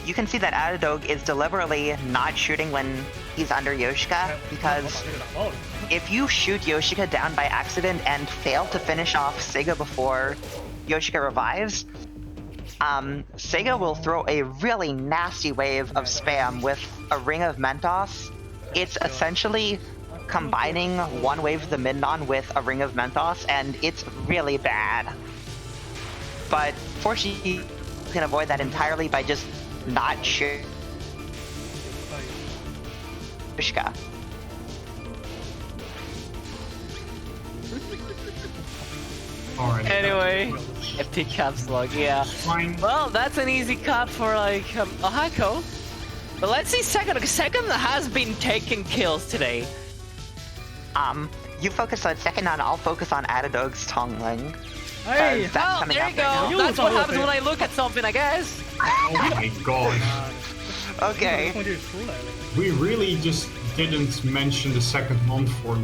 You can see that Addedoge is deliberately not shooting when he's under Yoshika because 这个打爆了。 if you shoot Yoshika down by accident and fail to finish off Sega before Yoshika revives, Sega will throw a really nasty wave of spam with a ring of Mentos. It's essentially combining one wave of the Midnon with a ring of Mentos, and it's really bad. But fortunately, you can avoid that entirely by just not shooting Yoshika. Alright. Anyway, epic caps log, yeah. Fine. Well, that's an easy cut for like Ohako. But let's see second, because second has been taking kills today. You focus on second and I'll focus on Addedoge's Tongling. 哎， That's Oh, coming there up you right now. go. That's what happens when I look at something, I guess. Oh my god. Okay. 控制出来了。 We really just didn't mention the second month for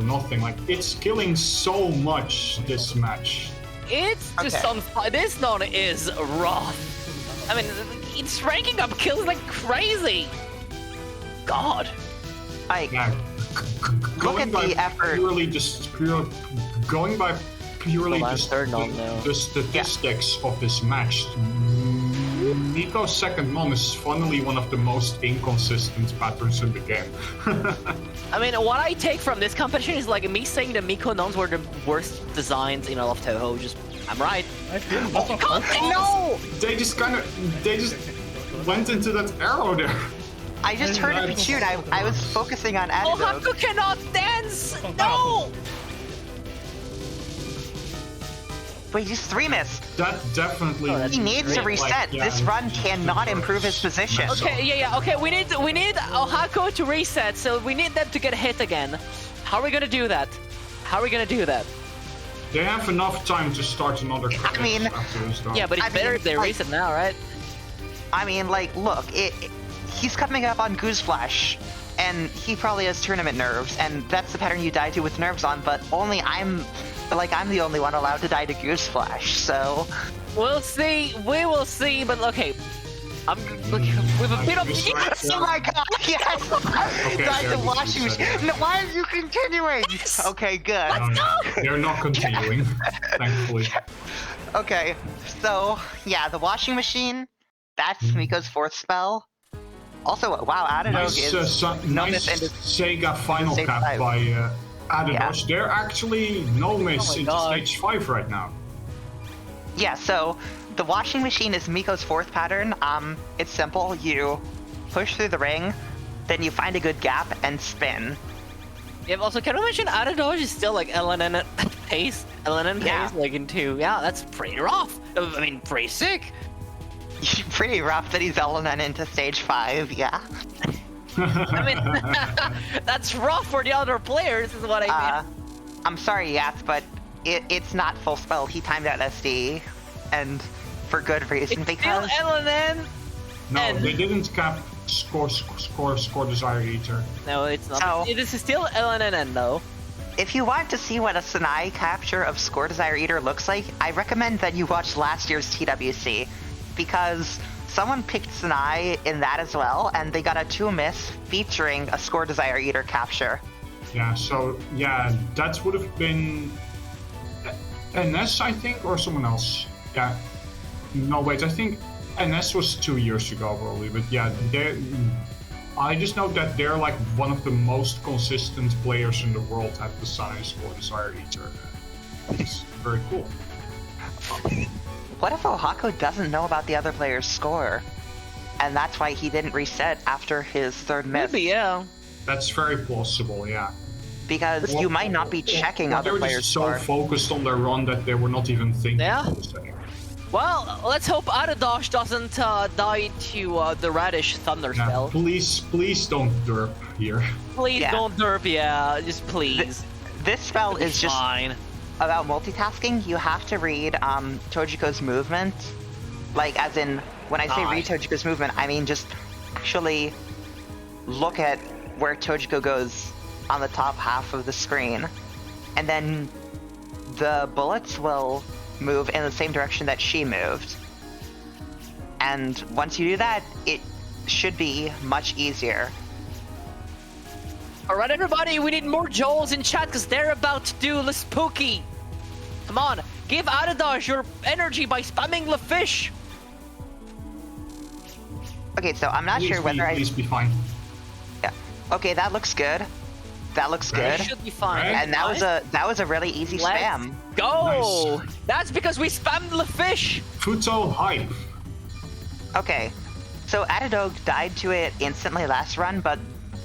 nothing. Like, it's killing so much this match. It's just Okay. this one is rough. I mean, it's ranking up kills like crazy. God. Like, Yeah. Look at the effort. Going by purely Well, just third on now. the statistics of this match, Nico's second mom is funnily one of the most inconsistent patterns in the game. I mean, what I take from this competition is like me saying the Miko Nons were the worst designs in all of Touhou. Just, I'm right. 哎，别怎么放 God, no! They just went into that arrow there. I just heard it be chewed. I was focusing on Addedoge. Ohako cannot dance! No! But he just 3-missed. That definitely. He needs to reset. This run cannot improve his position. Okay, yeah. Okay, we need Ohako to reset, so we need them to get hit again. How are we gonna do that? They have enough time to start another credit mean- after this done. Yeah, but it's I better mean, if they like- reset now, right? I mean, like, look, he's coming up on Goose Flash, and he probably has tournament nerves, and that's the pattern you die to with nerves on, but only I'm the only one allowed to die to Goose Flash, so... We'll see. We will see. But okay, look with a bit of. Oh my god, yes! Died there the we washing reset machine. it. No, why are you continuing? Yes! Okay, good. They're not continuing, thankfully. Okay, so, yeah, the washing machine, that's Miko's 4th spell. Also, wow, Addedoge Nice, is... nice into Sega final stage cap 5. by Addedoge. Yeah. They're actually no miss Oh my into God. stage 5 right now. Yeah, so the washing machine is Miko's 4th pattern. It's simple. You push through the ring, then you find a good gap and spin. Yeah. Also, can we mention Addedoge is still like LNN pace? LNN Yeah. pace like into that's pretty rough. I mean, pretty sick. Pretty rough that he's LNN into stage 5, yeah. I mean, that's rough for the other players, is what I mean. I'm sorry, Yath, but it's not full spell. He timed out SD, and for good reason, It's still because... LNN. No, And- they didn't cap Score Desire Eater. No, it's not. So- This is still LNN though. If you want to see what a Sanai capture of Score Desire Eater looks like, I recommend that you watch last year's TWC, because someone picked Sanai in that as well, and they got a 2-miss featuring a Score Desire Eater capture. Yeah, so, yeah, that would have been NS, I think, or someone else. Yeah. No, wait, I think NS was 2 years ago, probably, but yeah, I just know that they're like one of the most consistent players in the world at the Sanai Score Desire Eater. It's very cool. What if Ohako doesn't know about the other player's score? And that's why he didn't reset after his 3rd miss? Maybe, yeah. That's very plausible, yeah. Because you might not be checking Well, other they were players' just so score. focused on their run that they were not even thinking Yeah. of the same. Well, let's hope addedoge doesn't die to the radish thunder Yeah, spell. please don't derp here. Please Yeah. don't derp, yeah. Just please. This spell is just Fine. about multitasking. You have to read Tojiko's movement. Like, as in, when I say read Tojiko's movement, I mean just actually look at where Tojiko goes on the top half of the screen. And then the bullets will move in the same direction that she moved. And once you do that, it should be much easier. Alright, everybody, we need more Joels in chat because they're about to do the spooky. Come on, give addedoge your energy by spamming the fish. Okay, so I'm not sure whether Please be fine. Yeah. Okay, that looks good. That looks Right. good. Should be fine. Right. And that was a really easy Let's spam. go. Nice. That's because we spammed the fish. Futo hype. Okay. So addedoge died to it instantly last run, but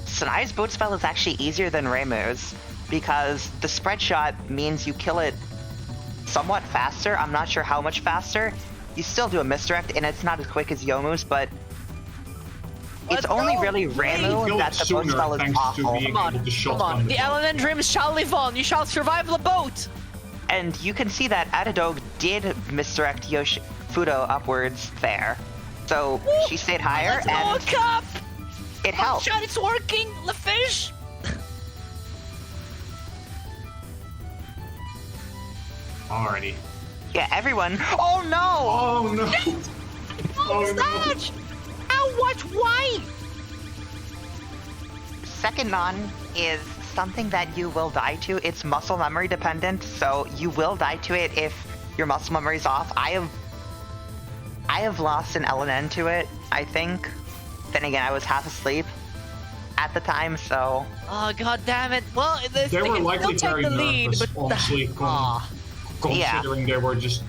Sanai's boat spell is actually easier than Reimu's because the spread shot means you kill it somewhat faster. I'm not sure how much faster. You still do a misdirect and it's not as quick as Yomu's, but Let's it's only go. really Reimu Kill that it the boat sooner spell is thanks to awful. being Come on, able to come shotgun on. The boat. LNN dreams shall live on. You shall survive the boat. And you can see that addedoge did misdirect Fudo upwards there. So she stayed higher Let's go, and Cup. it helped. Shot, it's working. The fish. Alrighty. Yeah, everyone. Oh no! Oh no! What's Oh, no. that? How? What? Why? Second non is something that you will die to. It's muscle memory dependent, so you will die to it if your muscle memory's off. I have lost an LNN to it, I think. Then again, I was half asleep at the time, so Oh god damn it! Well, They were can likely still very take the lead, nervous, but honestly, considering there were just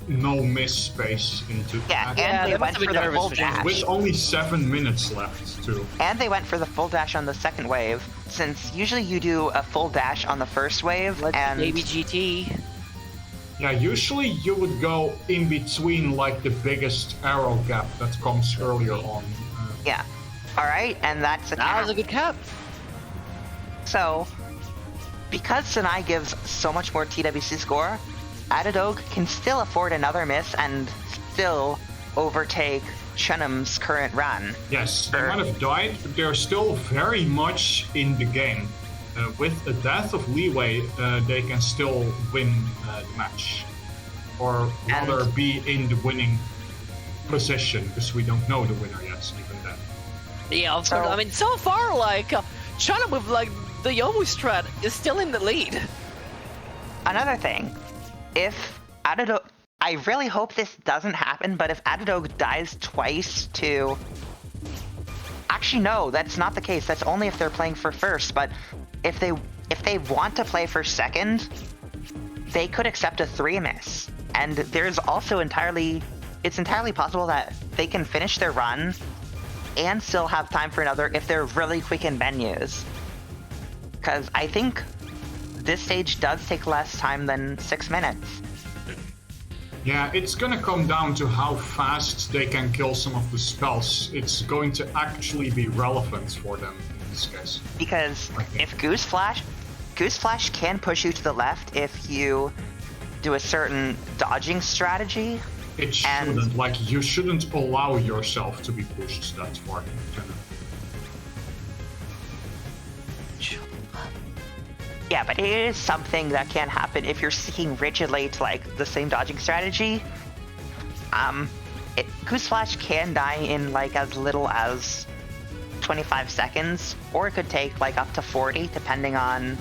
no miss space into yeah, that. and they they must went have been for the nervous full for sure. dash. With only 7 minutes left, too. And they went for the full dash on the second wave, since usually you do a full dash on the first wave, Let's and baby GT. Yeah, usually you would go in between, like, the biggest arrow gap that comes earlier on. yeah. Alright, and that's a That was cap. a good cap. So, because Sanai gives so much more TWC score, addedoge can still afford another miss and still overtake chunm's current run. Yes, they Sure. might have died, but they're still very much in the game. With a death of leeway, they can still win the match. Or rather And- be in the winning position, because we don't know the winner yet, even then. Yeah, of So- course. I mean, so far, like, Chunm with like the Yomu strat is still in the lead. Another thing, if addedoge, I really hope this doesn't happen, but if addedoge dies twice to... Actually, no, that's not the case. That's only if they're playing for first, but if they want to play for second, they could accept a 3 miss. And there's also it's entirely possible that they can finish their run and still have time for another if they're really quick in menus. Because I think this stage does take less time than 6 minutes. Yeah, it's gonna come down to how fast they can kill some of the spells. It's going to actually be relevant for them in this case. Because Okay. if Goose Flash can push you to the left if you do a certain dodging strategy. It shouldn't. Like, you shouldn't allow yourself to be pushed that far. Yeah, but it is something that can happen if you're sticking rigidly to like the same dodging strategy. Goose Flash can die in like as little as 25 seconds, or it could take like up to 40 depending on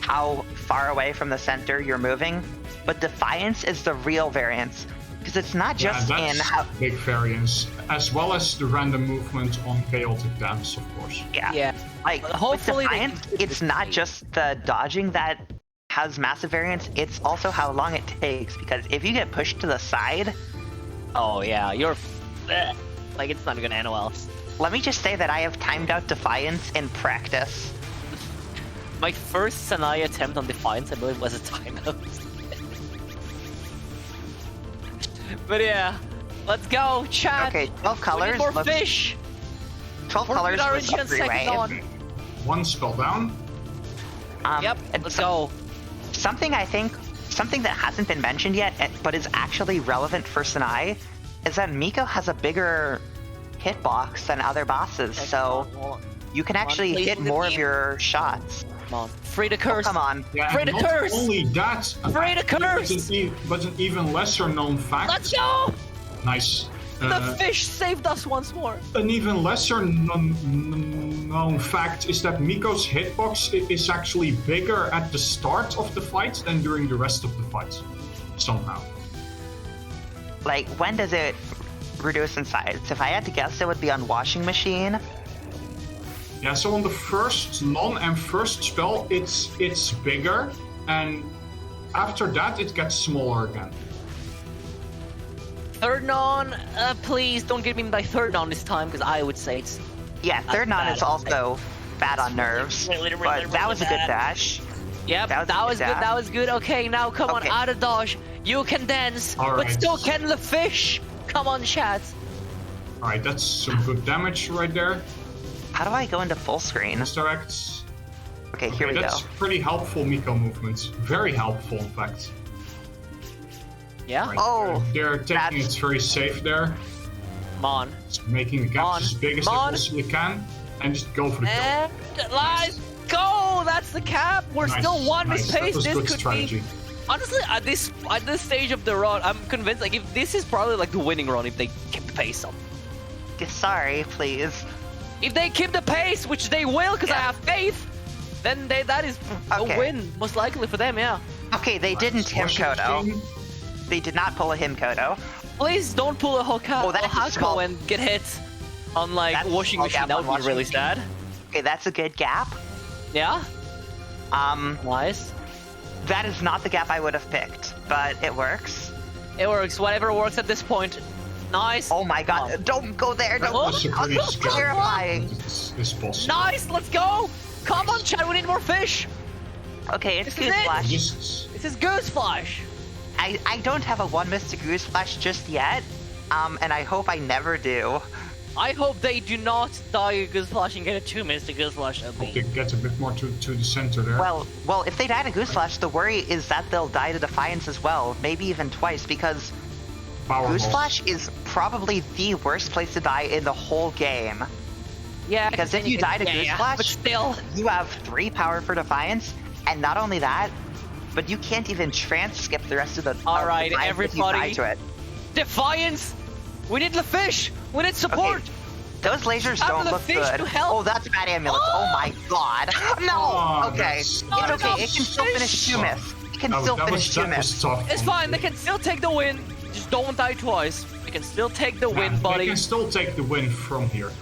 how far away from the center you're moving. But Defiance is the real variance, because it's not just in how big variance, as well as the random movement on chaotic dance, of course. Yeah. Like, hopefully Defiance, it's not just the dodging that has massive variance, it's also how long it takes, because if you get pushed to the side... Oh yeah, you're... like, it's not gonna end well. Let me just say that I have timed out Defiance in practice. My first Sanai attempt on Defiance, I believe, was a timeout. But yeah, let's go, chat! Okay, 12 colors. We need more fish! 12 colors RNG on second on. One spell down. Yep, let's go. Something that hasn't been mentioned yet, but is actually relevant for Sanai, is that Miko has a bigger hitbox than other bosses, so you can actually hit more of your shots. Come on. Free to curse. Oh, come on. Yeah, Free to not curse. only that, Free to curse. But an even lesser known fact. Let's go! Nice. The fish saved us once more. An even lesser known fact is that Miko's hitbox is actually bigger at the start of the fight than during the rest of the fight. Somehow. Like, when does it reduce in size? If I had to guess, it would be on Washing Machine. Yeah, so on the first non and first spell, it's bigger, and after that it gets smaller again. Third non, please don't get me by third non this time, because I would say it's... Yeah, third non is also bad on nerves, but that was a good dash. Yep, that was good. Okay, now come on, addedoge. You can dance, but still can the fish. Come on, chat. Alright, that's some good damage right there. How do I go into full screen? Misdirects. Okay, here we go. That's pretty helpful Miko movements. Very helpful, in fact. Yeah? Right, oh! They're taking it very safe there. Come on. Just making the gaps as big as they possibly can. And just go for the kill. And let's go! That's the cap! We're still one miss pace. This could be... Honestly, at this stage of the run, I'm convinced, like, if this is probably like the winning run if they keep the pace up. Sorry, please. If they keep the pace, which they will, because I have faith, then that is a win, most likely for them, yeah. Okay, they didn't Himkoto. They did not pull a Himkoto. Please don't pull a Ohako and get hit on, like, Washing Machine. That would be really sad. Okay, that's a good gap. Yeah? Nice. That is not the gap I would have picked, but it works. It works. Whatever works at this point. Nice. Oh my god, don't go there. That's terrifying. Nice, let's go. Come on, Chad, we need more fish. Okay, it's Goose Flash. This is Goose Flash. I don't have a 1 miss to Goose Flash just yet, and I hope I never do. I hope they do not die to Goose Flash and get a 2 miss to Goose Flash. Hope they get a bit more to the center there. Well, if they die to Goose Flash, the worry is that they'll die to Defiance as well, maybe even twice, because Goose Flash is probably the worst place to die in the whole game. Yeah, because if you die to Goose Flash, but still, you have 3 power for Defiance, and not only that, but you can't even skip the rest of the. All right, everybody. To it. Defiance. We need the fish. We need support. Okay. Those lasers don't look good. Oh, that's bad ambulance. Oh my god. No. Okay. It's okay. It can still finish 2 miss. It can still finish 2 miss. It's fine. They can still take the win. Just don't die twice. They can still take the win, buddy. They can still take the win from here.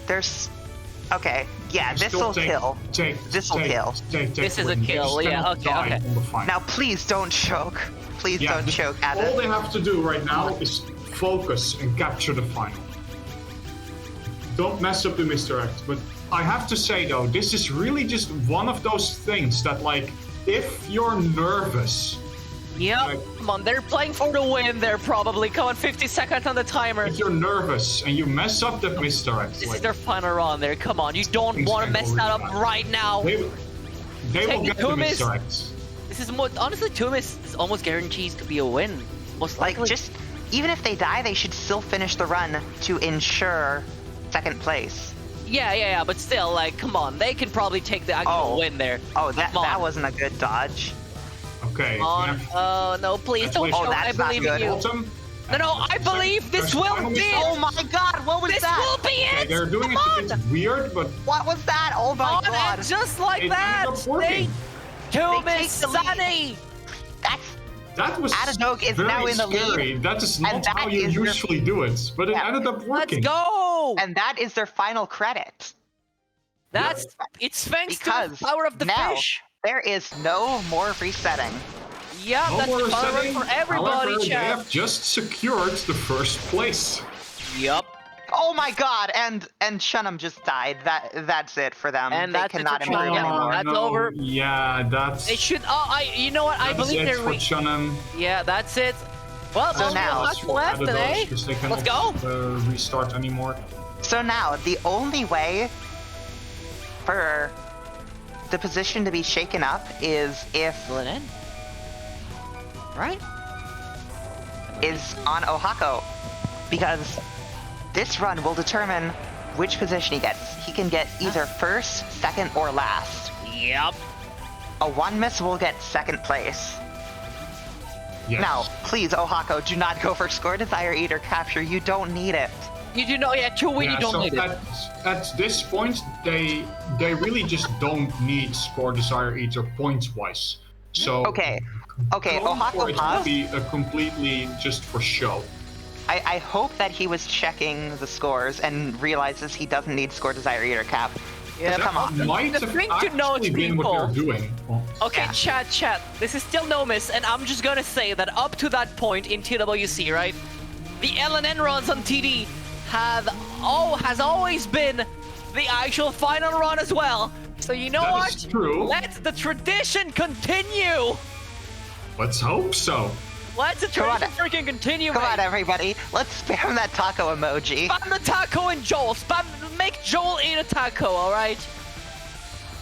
There's... Okay, yeah, this'll kill. This'll kill. This is a kill, yeah, okay. Now please don't choke. Please don't choke, Adam. All they have to do right now is focus and capture the final. Don't mess up the misdirect, but I have to say though, this is really just one of those things that, like, if you're nervous... Yep, come on, they're playing for the win. They're probably coming 50 seconds on the timer. If you're nervous and you mess up the misdirect, this is their final run there. Come on, you don't want to mess that up right now. They will get the misdirects. This is more, honestly, 2 miss is almost guarantees to be a win. Most Like, likely. just even if they die, they should still finish the run to ensure second place. Yeah, but still, like, come on, they can probably take the actual win there. Oh, that Come on. that wasn't a good dodge. Okay. Come on. we have- Oh no, please don't Congratulations. show. Oh, I that's not believe in good. you. Bottom. No, I believe this will be it. Oh my god, what was This that? will be Okay, it. they're doing it Come a bit on. weird, but What was that? Oh my On, god. and just like it that, ended up working. Touhou They is take the lead. sunny. That's That was Addedoge is very now in the lead. scary. That is And not that how you is your- usually do it, but it Yeah. ended up Let's working. go. and that is their final credit. It's thanks to Because the power of the now fish. there is no more resetting. Yeah, No that's more the power setting. for everybody, However, they chat. have just secured the first place. Yup. Oh my god, and chunm just died. That's it for them. And they that's it cannot for improve chunm. anymore. That's over. Yeah, that's. They should. Oh, you know what? I That's believe it they're. for chunm. Yeah, that's it. Well, So there's now- not much left, eh? Because they Let's cannot restart anymore. So now the only way for the position to be shaken up is Linen. Right? is on Ohako, because this run will determine which position he gets. He can get either first, second, or last. Yep. A one miss will get second place. Yes. Now, please, Ohako, do not go for score, desire, eat, or capture. You don't need it. You do know, yeah, Touhou, you don't so need it. at this point, they really just don't need score, desire, eat, or points wise. So Okay, going for Ohako it would paused. be a completely just for show. I hope that he was checking the scores and realizes he doesn't need score, desire, eat, or cap. Yeah, Come on. That might The have thing to note, actually been what they're people- doing. Well, Okay, Yeah. chat. This is still no miss, and I'm just gonna say that up to that point in TWC, right? The LNN runs on TD has always been the actual final run as well. So you know That what? is true. Let the tradition continue. Let's hope so. Let the Come on. tradition freaking continue, Come on, mate. everybody. Let's spam that taco emoji. Spam the taco and Joel. Make Joel eat a taco, all right?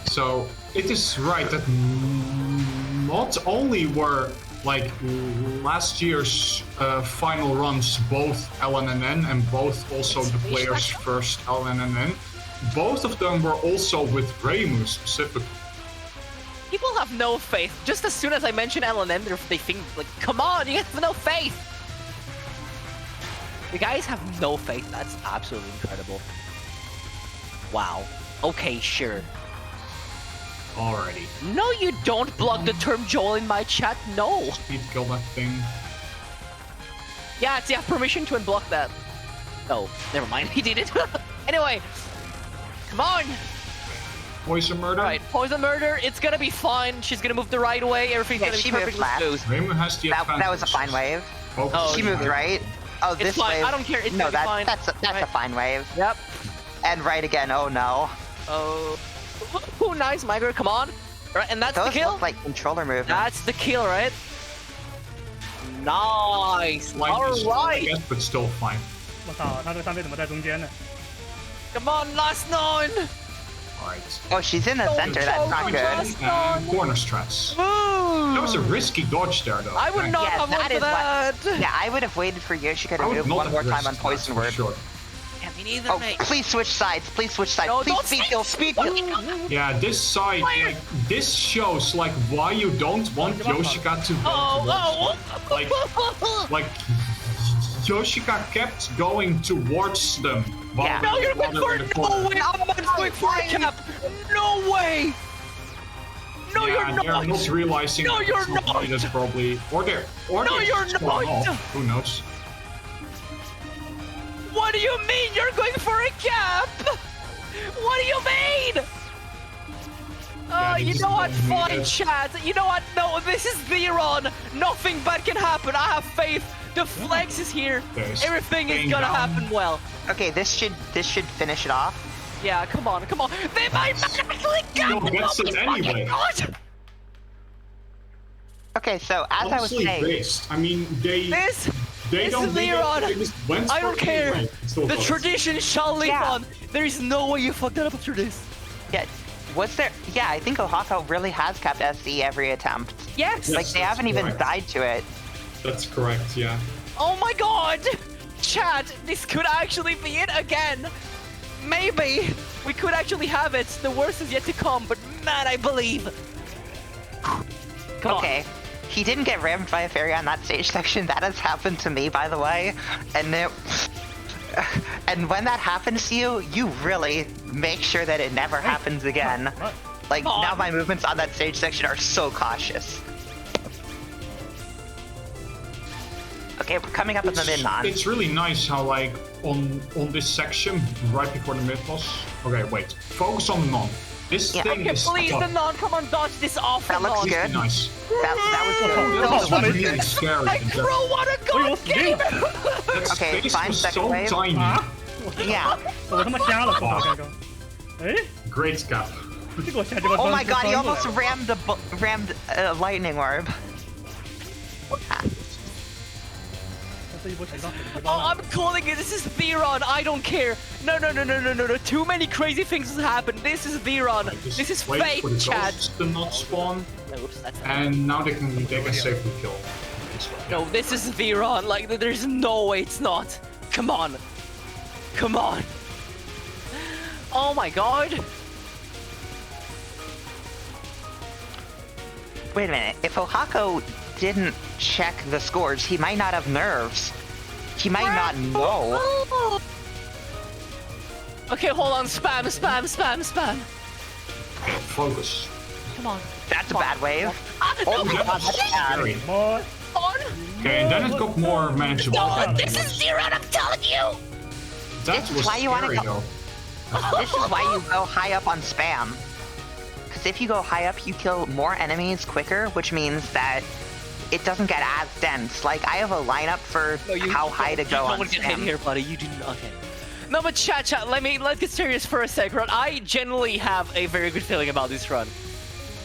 So it is right that not only were like last year's final runs both LNNN and both also the players' first LNNN, both of them were also with Reimu specifically. People have no faith. Just as soon as I mention LNN, they think, like, come on, you have no faith. The guys have no faith. That's absolutely incredible. Wow. Okay, sure. Alrighty. No, you don't block the term Joel in my chat. No. Speed kill that thing. Yeah, you have permission to unblock that. Oh, never mind. He did it. Anyway, come on. Poison murder. Right, poison murder. It's gonna be fine. She's gonna move the right way. Everything's Yeah, gonna be she moved perfectly left. smooth. Reimu has the advantage. That was a fine wave. Oh, She moved right. Oh, It's this fine. wave. I don't care. It's no, gonna be fine. that's a Right. fine wave. Yep. And right again. Oh no. Oh, nice, Migra. Come on. Right, and that's Those the kill. look like controller movements. That's the kill, right? Nice. Like All this, I right. guess, but still fine. 我操，他这个三倍怎么在中间呢？ Come on, last nine. Alright. Oh, she's in the Don't center. That's not choke good. us. And corner strats. Move. That was a risky dodge there, though. I would not Yeah, have went that for is what- that. Yeah, I would have waited for Yoshika to I would move not one have more time risked on that, Poison for Word. Sure. Yeah, me neither, Oh, mate. please switch sides. Please switch sides. No, please don't speed speak. kill. Speed kill. Yeah, this side, like, this shows like why you don't want Yoshika to go Oh, towards oh. like Yoshika kept going towards them. While Yeah. they No, you're while going they for were it. in the No corner. way. I'm not going for a cap. No way. No, Yeah, you're they're not. not realizing No, that you're it's not not. needed, probably, or they're No, you're just going not. off. Who knows? What do you mean you're going for a cap? What do you mean? Yeah, they You just know what? don't need Fine, it. chat. You know what? No, this is the run. Nothing bad can happen. I have faith. The flex is here. There's Everything is staying gonna down. happen well. Okay, this should finish it off. Yeah, come on, come on. They might actually cap. Still gets it anyway. Okay, so as I was Honestly saying, based. I mean, they This don't is the need it, run. they just went I for don't it care. anyway. It still The goes. tradition shall live Yeah. on. There is no way you fucked that up after this. yeah, was there? Yeah, I think Ohako really has kept SE every attempt. Yes. Like they that's haven't even correct. died to it. That's correct, yeah. Oh my god! Chat, this could actually be it again! Maybe! We could actually have it. The worst is yet to come, but man, I believe. Come Okay. He didn't get rammed by a fairy on that stage section. That has happened to me, by the way. And when that happens to you, you really make sure that it never happens again. Like, now my movements on that stage section are so cautious. Okay, we're coming up in the mid-non. It's really nice how, like, on this section, right before the mid-boss... Okay, wait. Focus on the non. This thing Okay, is please, tough. the non, come on, dodge this awful That looks non. good. Nice. That was good. That was Oh, really scary. I throw what a god game! That Okay, space fine, was second so wave. tiny. Yeah. 我他妈瞎了，碰到刚刚。哎， Great cap. 这给我下鸡巴 Oh 钻 my god, he 钻过来 almost 了 rammed a lightning orb. 这一波情商很鸡 Oh, 巴。 I'm calling it. This is Theron. I don't care. No. Too many crazy things has happened. This is Theron. Just This is wait fate, for the chat. ghosts to not spawn, Oops, that's not. and now they can safely kill this one. No, this is Theron. Like, there's no way it's not. Come on. Come on. Oh my god. Wait a minute. If Ohako didn't check the scores, he might not have nerves. He might not know. Okay, hold on. Spam. Focus. Come on. That's a bad wave. Ah, Oh no, my god, that's bad. Scary. 什么？ come on. Okay, and then it got more manageable. No, this is Theron. I'm telling you. That This is was why you wanna scary go- though. This is why you go high up on spam. Because if you go high up, you kill more enemies quicker, which means that it doesn't get as dense. Like, I have a lineup for how high to go You on don't get hit spam. here, buddy. You do not. Okay. No, but chat. Let's get serious for a sec, right? I genuinely have a very good feeling about this run.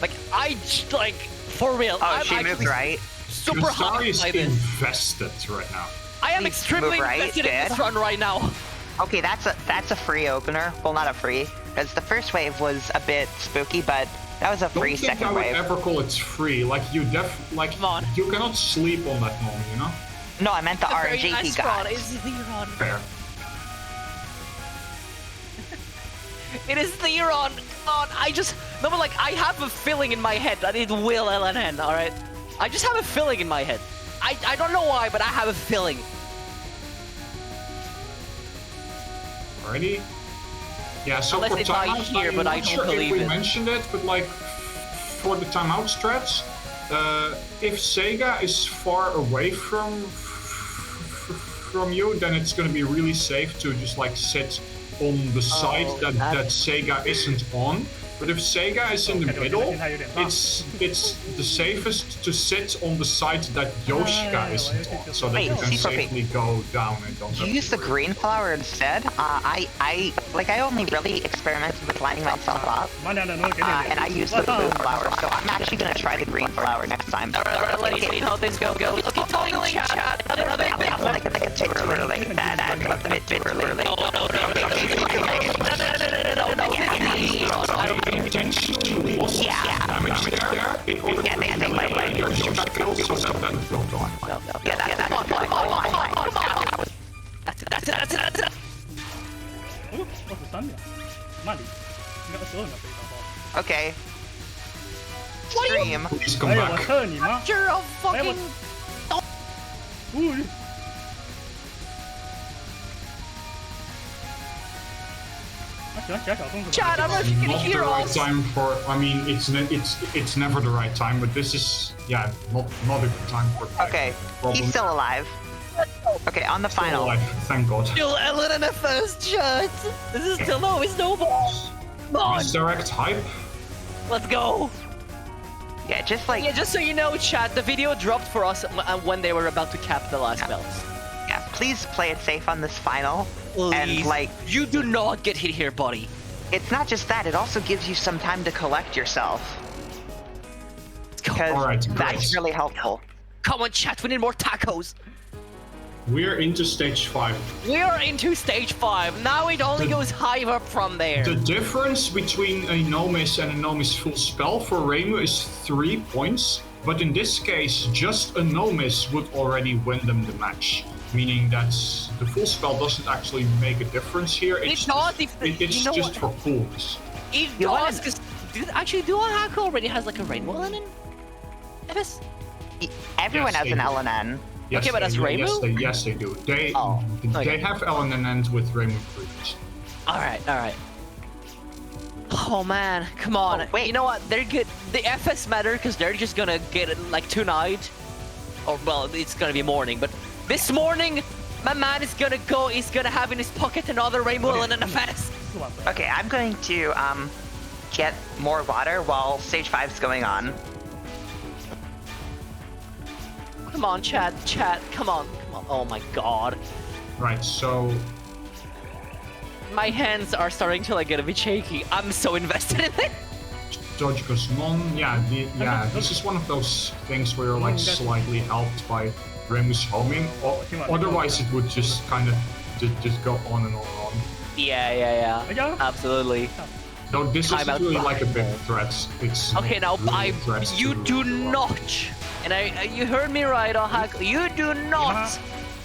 Like, for real. Oh, I'm she moved actually right. super Gastari hot is by this. invested right now. I am Please extremely move right, invested in this Dad. run right now. Okay, that's a free opener. Well, not a free, because the first wave was a bit spooky, but that was a Don't free think I second would wave. ever call it free. Like you Come on. you cannot sleep on that moment, you know? No, I meant the A very RNG he nice got. run. It's the run. Fair. It is the run. Come on, but like, I have a feeling in my head that it will LNN, alright? I just have a feeling in my head. I don't know why, but I have a feeling. Already? Yeah, so Unless for it's not timeouts, here, I'm but I not don't sure if believe we it. mentioned it, but like for the timeout strats, if Sega is far away from you, then it's gonna be really safe to just like sit on the side that Sega isn't on. But if Sega is in the middle, it's the safest to sit on the side that Yoshika isn't on, so that Wait, you can Secret safely go down and don't have You use the green flower instead? I only really experimented with lining myself up, 慢点的，能给 and I used the blue flower, so I'm actually gonna try the green flower next time. Alright, let's see how things go. Okay, totally chat. Like a too early, and a bit too early. intentionally lost damage there in order Yeah, for they you to take my let way. your Yoshika kill so that then go on. Yeah, that's That's it. 哦，23秒，慢点，应该22秒可以打爆。 Okay. Stream. Please come 哎呀，我 back. 操你妈！ You're a fucking. 呜！他喜欢假小动作。 Chad, I don't know if you can Not the hear right us. time for. I mean, it's never the right time, but this is not a good time for. Okay, problem. he's still alive. Okay, on the Still final. alive, thank God. Still Ellen in the first shot. This is still no snowball. Come on, Misdirect hype. let's go. Yeah, just like Yeah, just so you know, chat, the video dropped for us when they were about to cap the last belts. yeah, please play it safe on this final. And Please. like, You do not get hit here, buddy. it's not just that; it also gives you some time to collect yourself. Because Alright, that's great. really helpful. Come on, chat, we need more tacos. We're into stage 5. We are into stage 5. Now it only The- goes higher from there. The difference between a no miss and a no miss full spell for Reimu is 3 points, But in this case, just a no miss would already win them the match. Meaning that the full spell doesn't actually make a difference here. It's just for coolness. It does, because actually, do Ohako already has like a rainbow LNN? FS? Everyone has an LNN. Yes, okay, but as Rainbow? Yes, they do. They have LNN with Rainbow previous. Alright. Oh man, come on. Oh, wait. You know what? They're good. The FS matter because they're just gonna get it like tonight. Or, well, it's gonna be morning, but this morning, my man is gonna go, he's gonna have in his pocket another Rainbow and an FS. Okay, I'm going to get more water while stage 5's going on. Come on, chat, come on. Oh my god. Right, so My hands are starting to like get a bit shaky. I'm so invested in it. Dojiko's non, this is one of those things where you're like slightly helped by Remus homing. Otherwise it would just kind of just go on and on and on. Yeah. Absolutely. No, this is really like a big threat. It's okay, now really you do not, and you heard me right, Ohako. You do not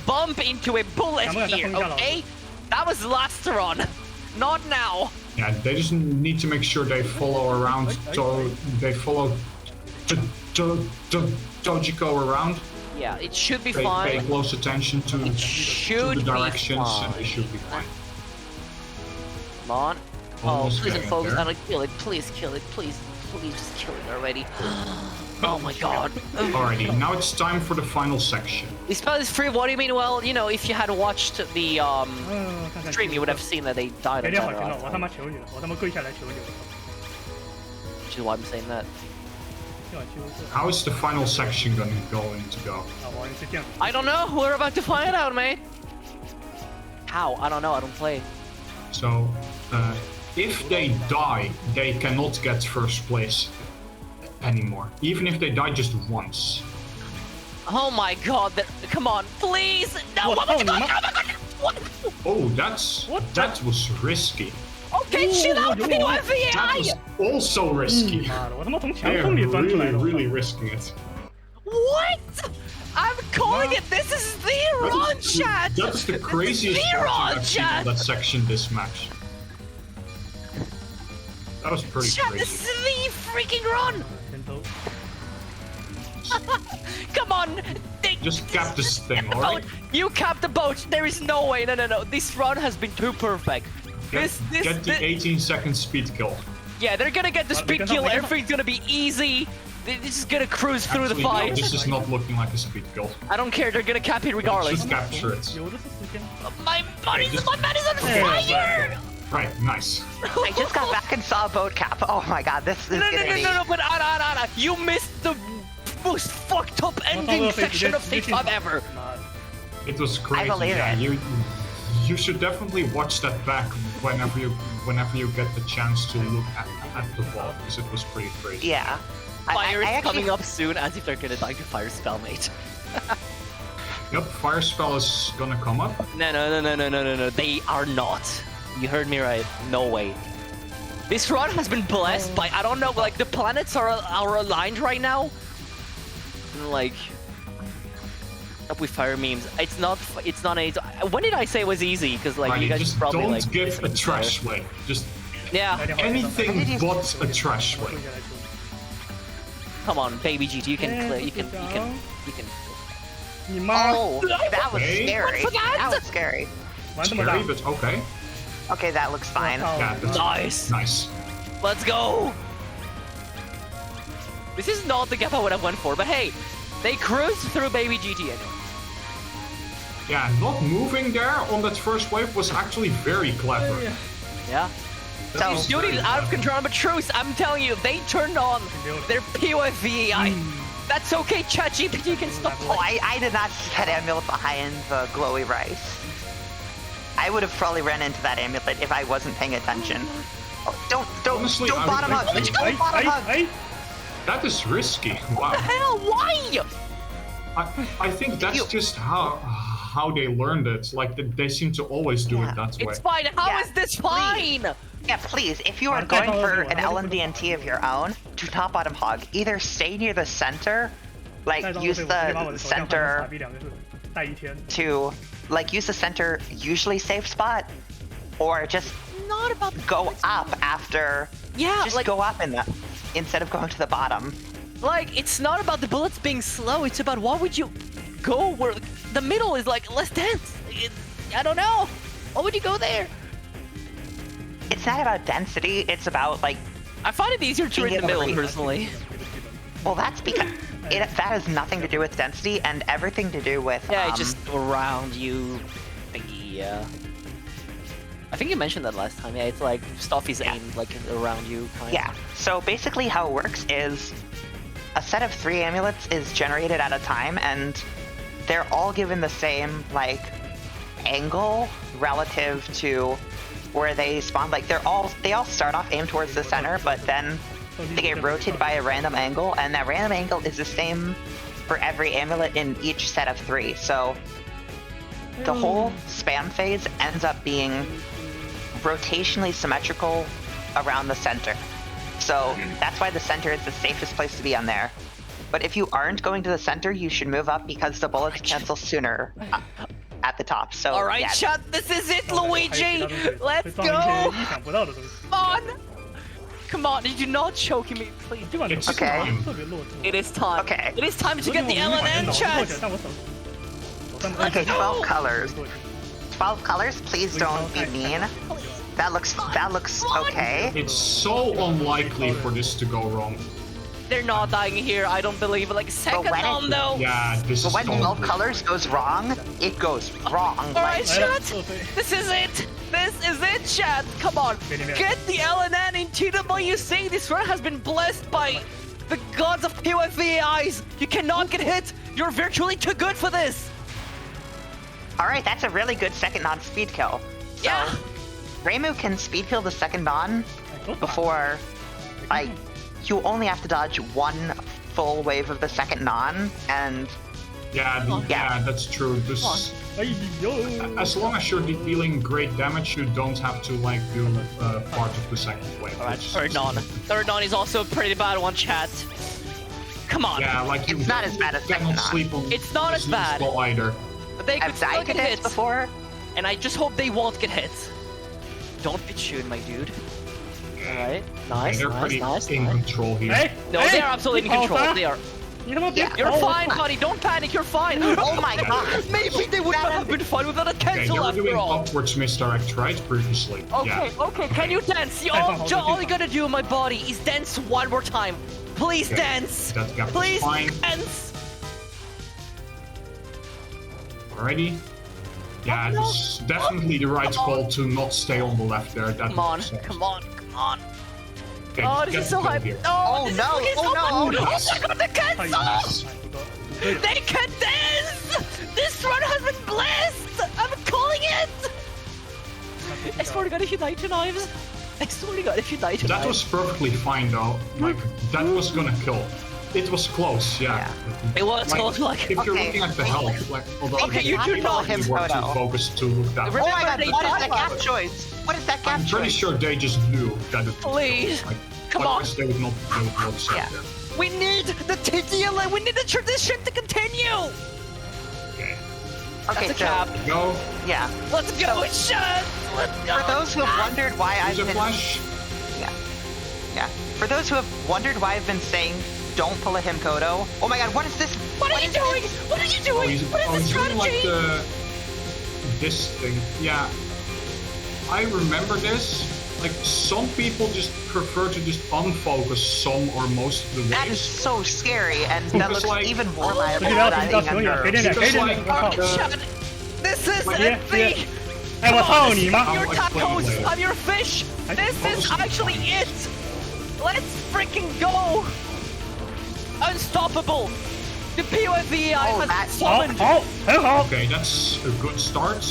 bump into a bullet here, okay? That was last run, not now. Yeah, they just need to make sure they follow around. So they follow Dojiko around. Yeah, it should be fine. Pay close attention to the directions, and they should be fine. Come on. Almost please getting focus there. on it. Kill it. Please kill it. Please just kill it already. Oh my god. Alrighty, now it's time for the final section. This spell is free. What do you mean? Well, you know, if you had watched the stream, you would have seen that they died on 别电话听到， Saturday. 我他妈求你了，我他妈跪下来求你了。 Which is why I'm saying that. 今晚去游戏。 How is the final section going to go? 啊，我是这样。 I don't know. We're about to find out, mate. How? I don't know. I don't play. So, if they die, they cannot get first place anymore. Even if they die just once. Oh my god. Come on, please. No. What? Oh my god. What? Oh, that was risky. Okay, chill out, That PYVI. was also risky. 妈的，我他妈从墙 They're 缝里钻出来 really, 的。 really risking it. What? I'm calling it. This is the run, chat. That's the craziest Zero, part I've seen on chat. that section this match. That was pretty Chat, crazy. this is the freaking run. 先偷。 Come on. Just cap this thing, Boat. alright? You cap the boat. There is no way. No. This run has been too perfect. Get the 18-second speed kill. Yeah, they're gonna get the speed kill. Everything's gonna be easy. This is gonna cruise through the Actually, no, fight. this is not looking like a speed kill. I don't care. They're gonna cap it regardless. Just capture it. 有的是时间。 My man is on fire. Right, nice. I just got back and saw a boat cap. Oh my god, this is gonna be... No, but Ana, you missed the most fucked up ending section of Stage 5 ever. 妈的。 It was crazy. believe Yeah, it. you should definitely watch that back whenever you get the chance to look at the ball, because it was pretty crazy. Yeah. Fire is I actually... coming up soon, as if they're gonna die to fire spell, mate. Yep, fire spell is gonna come up. No. They are not. You heard me right. No way. This run has been blessed by, I don't know, like the planets are aligned right now. And like, up with fire memes. It's not a. When did I say it was easy? Because like Right, you guys just probably don't like. give a trash way. Just Yeah. anything but a trash way. 跪下来求你。 Come on, baby GT, you can clear. You can. 你妈！ Oh, that was Okay. scary. What for that? That was scary. 玩这么大 Scary,。but okay. Okay, that looks fine. 我操 Yeah, that's Nice. nice. Let's go. This is not the gap I would have went for, but hey, they cruised through baby GT anyway. Yeah, not moving there on that first wave was actually very clever. Yeah. That was Dude very is out of clever. control, but truce, I'm telling you, they turned on their POVEI. That's okay, ChatGPT can stop. Oh, I did not see that amulet behind the glowy rice. I would have probably ran into that amulet if I wasn't paying attention. Oh, don't Honestly, I bottom would hug. think- Don't 哎 bottom 哎 hug. 哎！ That is risky. What the Wow. hell? Why? I think that's just how they learned it. Like they seem to always do it that way. It's fine. How Yeah, is this fine? Yeah, please, if you are going for an LMDNT of your own, to top bottom hog, either stay near the center, like use the center to, like use the center usually safe spot, or just Not about go up after. Yeah, just like go up in the instead of going to the bottom. like it's not about the bullets being slow. It's about why would you go where the middle is like less dense. I don't know. Why would you go there? It's not about density. It's about like. I find it easier to Being in the able to middle read. personally. Well, that's because that has nothing to do with density and everything to do with. Yeah, it's just around you thingy. Yeah. I think you mentioned that last time. Yeah, it's like stuff is aimed like around you. Kind Yeah. So basically, how it works is a set of 3 amulets is generated at a time, and they're all given the same like angle relative to where they spawn. Like they all start off aimed towards the center, but then they get rotated by a random angle, and that random angle is the same for every amulet in each set of 3. So the whole spam phase ends up being rotationally symmetrical around the center. So that's why the center is the safest place to be on there. But if you aren't going to the center, you should move up because the bullets cancel sooner at the top. So All right, yeah. chat. This is it, Luigi. Let's go. Come on. Come on. Did you not choke me, please? It's Okay. time. It is time. Okay. It is time to get the LNN, chat. Okay, 12 colors. 12 colors, please don't be mean. That looks okay. It's so unlikely for this to go wrong. They're not dying here. I don't believe. Like second when on it- though. Yeah, this But is when so 12 colors goes wrong, it goes wrong. All right, Like, chat. This is it. This is it, chat. Come on. Get the LNN in TWC. This run has been blessed by the gods of POFVAIs. You cannot get hit. You're virtually too good for this. Alright, that's a really good second non-speed kill. So, Yeah. Reimu can speed kill the second non before, like, you only have to dodge 1 full wave of the second non, and yeah, that's true. This, as long as you're dealing great damage, you don't have to like do part of the second wave. All right, which third is- non. Third non is also a pretty bad one, chat. Come on. Yeah, like you It's not as bad as second cannot non. sleep on. It's not as bad. Well either. But they could I've still died to get this hit. before. And I just hope they won't get hit. Don't be chewed, my dude. Alright, nice, They're nice, pretty nice, in nice. control here. Hey, No, they are absolutely in control. They are. You're fine, buddy. Don't panic. You're fine. Oh my god. Maybe they would not have been fine without a Okay, cancel you were after doing all. upwards misdirect, right? Previously. Okay, Yeah. okay. Can you dance? All you gotta do, my body, is dance one more time. Please Okay, dance. that gap is Please fine. dance. Alrighty. Yeah, no. this is definitely the right call to not stay on the left there. That Come on, makes sense. come on, come on. Okay, Oh, get this is so the kill hype. here. Oh, Oh, this no, is oh, no, oh no. my god, the cancel! They can dance! This run has been blessed! I'm calling it! I swear to god, if you die to knives. I swear to god, if you die to That knives. was perfectly fine though. Like, that was gonna kill. It was close, yeah. It was close, like. If you're Okay. looking at the health, like, although Okay, you do it not probably him worth to photo. focus to look that. Oh my Remember god, they what is died that by- gap choice? What is that gap I'm pretty choice? sure they just knew that it. Please. Like, Come otherwise on. They would not set Yeah. there. We need the TTL, we need the tradition to continue! Okay. Okay, That's a so, cap. Go. yeah. Let's go, Shun! Let's go! For those who have wondered why I've Use a been... flash. Yeah. For those who have wondered why I've been saying don't pull a Himkoto. Oh my god, what is this? What are you doing? What are you doing? he's What is the he's doing like strategy? this thing. Yeah. I remember this. Like, some people just prefer to just unfocus some or most of the waves. That is so scary, and that Because, looks like- even more liable Check it than out, dying check it out, under. check it out. Because, like, Shun! This is Like, it! yeah. 哎，我操你妈！ I'm your I'll explain tacos! later. I'm your fish! This is actually it! Let's freaking go! Unstoppable! The POVI Oh, has that's- 好 summoned! 好，很好。 Okay, that's a good start.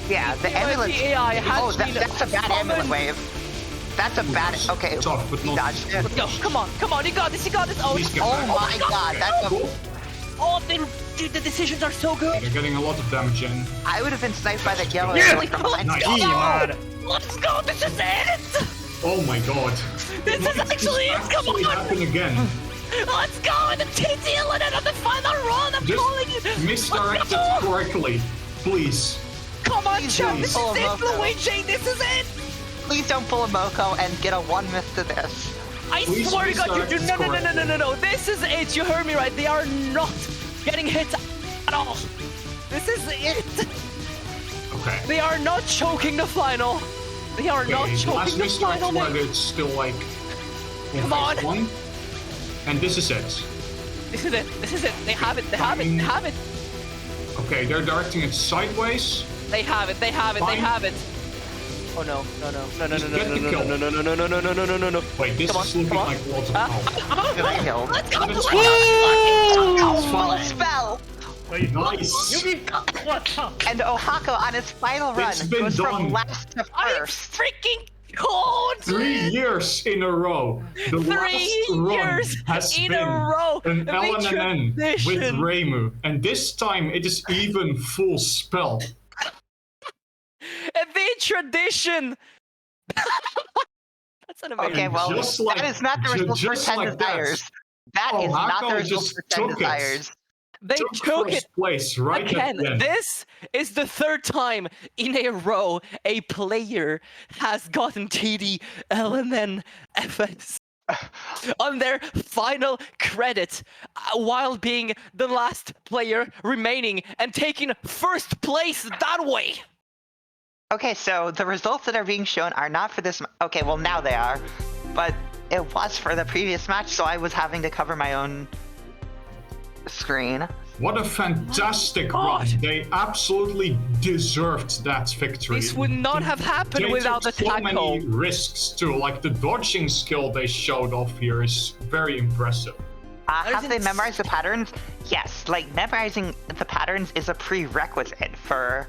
Yeah, the ambulance. AI has Oh, been that's a bad ambulance summoned. wave. That's a bad. Okay, Tough, but he not. dodged it. Let's go! Come on! Come on! You got this! You got this! Oh, Please get Oh back. my god, that's a. Cool. oh dude, the decisions are so good! They're getting a lot of damage in. I would have been sniped by the yellow. Yeah. like, from behind. Nice. 你妈的！ Let's go! This is it! Oh my god. This is actually it! Come on! happen again. Let's go! And the TT Eliminator on the final run! I'm calling it! Misdirect it correctly. Please. Come on, Chum! This is pull a it, Moko. Luigi! This is it! Please don't pull a Moko and get a 1 miss to this. I Please swear to God, you do misdirect no. This is it. You heard me right. They are not getting hit at all. This is it. Okay. They are not choking the final. They are not Okay, last choking the misdirect final. where mate. it's still like... Come on. One. And this is it. This is it. This is it. They have it. They have it. They have it. Okay, they're directing it sideways. They have it. They have it. They Fine. have it. Oh no! No! Just get the kill. No! Wait, this Come on, is looking come on. like lots of power. Kill. Let's go! Let's Let's go! Oh, full fine. spell! Wait, Nice. what? And Ohako on his final run It's been goes from done. last to I'm first. freaking cold! 3 years in a row. The 3 last run years has in been a row. an The LNN with tradition. Reimu. And this time it is even full spell. And the tradition. That's an amazing. Okay, well, Just like- that is not the result for just 10 like that. desires. That is not the Ohako result just for 10 took it. desires. They Took took first it place right again. at the end. This is the 3rd time in a row a player has gotten TD, LNN, FS on their final credit while being the last player remaining and taking 1st place that way. Okay, so the results that are being shown are not for this. Okay, well, now they are. But it was for the previous match, so I was having to cover my own screen. What a fantastic run. God. They absolutely deserved that victory. This would not have happened They without the took so many tackle. risks too. Like the dodging skill they showed off here is very impressive. Have they memorized the patterns? Yes, like memorizing the patterns is a prerequisite for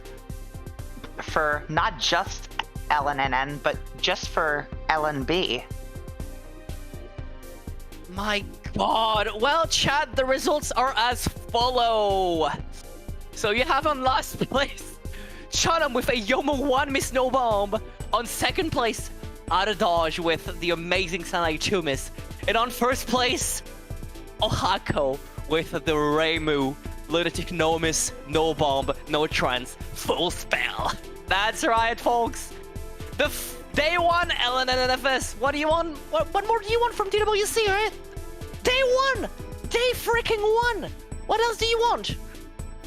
not just LNNN, but just for LNB. My God. Well, chat, the results are as follow. So you have on last place chunm with a Yomo 1 miss no bomb. On 2nd place, addedoge with the amazing Sanai 2 miss. And on 1st place, Ohako with the Reimu Lunatic no miss, no bomb, no trance, full spell. That's right, folks. The day 1 LNNFS. What do you want? What more do you want from TWC, right? Day 1! Day freaking 1! What else do you want?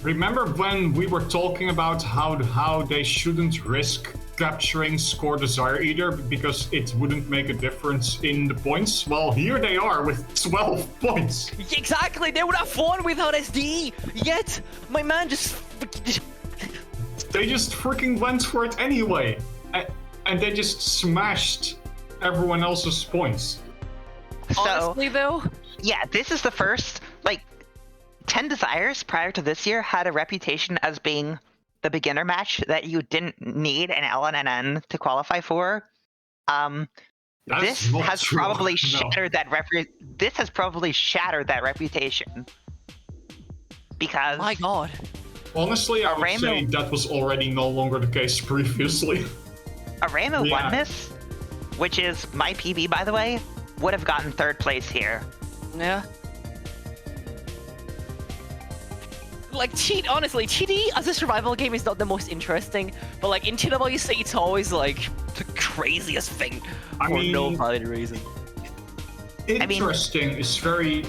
Remember when we were talking about how they shouldn't risk capturing Score Desire either because it wouldn't make a difference in the points? Well, here they are with 12 points. Exactly, they would have won without SDE. Yet, my man just... They just freaking went for it anyway. And they just smashed everyone else's points. So, Honestly, though, yeah, this is the first, like, 10 Desires prior to this year had a reputation as being the beginner match that you didn't need an LNNN to qualify for. That's This not has true. probably No. shattered that this has probably shattered that reputation. Because my God. Honestly, I would Reimu- say that was already no longer the case previously. a Reimu Yeah. 1 miss, which is my PB by the way, would have gotten 3rd place here. Yeah. Like, honestly, TD as a survival game is not the most interesting, but like in TWC, it's always like the craziest thing I for no mean- valid reason. Interesting is very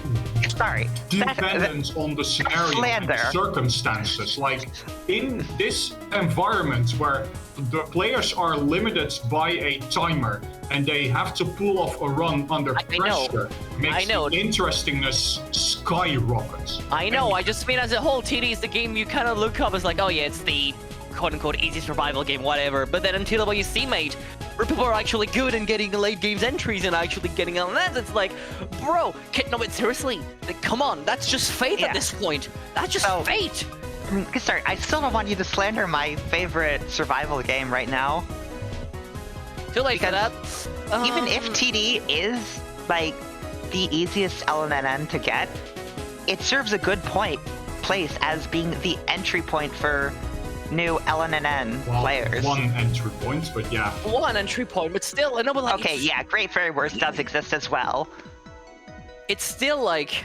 Sorry. dependent on the scenario and Slander. the circumstances. Like, in this environment where the players are limited by a timer and they have to pull off a run under I know. pressure, makes I know. the interestingness skyrocket. I know, I just mean as a whole, TD is the game you kind of look up as like, oh yeah, it's the quote-unquote easy survival game, whatever. But then in TWC, mate, where people are actually good and getting late games entries and actually getting on that, it's like, bro, no, but seriously, like, come on, that's just fate Yeah. at this point. That's just Oh. fate. Sorry, I still don't want you to slander my favorite survival game right now. Too late for that. Even if TD is, like, the easiest LNNN to get, it serves a good place as being the entry point for new LNN players. One entry point, but yeah. One entry point, but still, no, but like, Okay, yeah, Great Fairy Wars does exist as well. it's still like,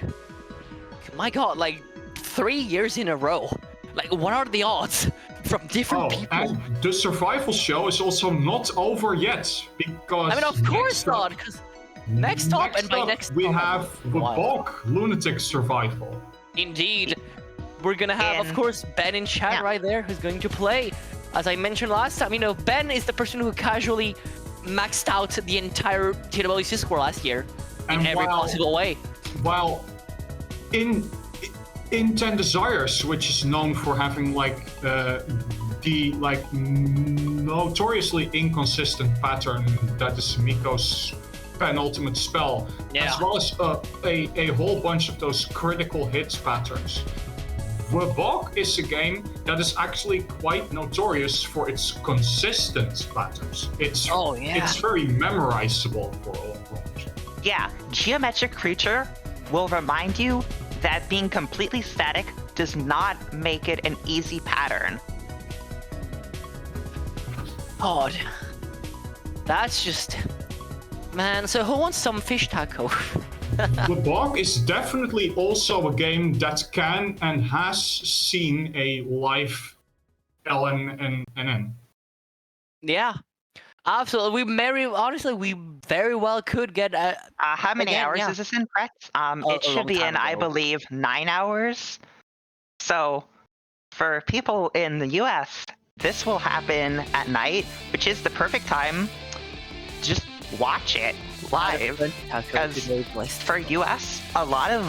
my god, like 3 years in a row. Like, what are the odds from different people? And the survival show is also not over yet, because I mean, of course not, because next up, we have the bulk Lunatic survival. Indeed. We're gonna have, of course, Ben in chat right there, who's going to play. As I mentioned last time, you know, Ben is the person who casually maxed out the entire TWC score last year in every possible way. While in 10 Desires, which is known for having like the like notoriously inconsistent pattern that is Miko's penultimate spell, as well as a whole bunch of those critical hits patterns. Wabok is a game that is actually quite notorious for its consistent patterns. It's very memorizable for all players. Yeah, Geometric Creature will remind you that being completely static does not make it an easy pattern. God. That's just... Man, so who wants some fish taco? Wabok is definitely also a game that can and has seen a live LNN. Yeah, absolutely. We very well could get a... how many hours is this in, Brett? It should be in, I believe, 9 hours. So, for people in the US, this will happen at night, which is the perfect time. Just watch it live, because for US, a lot of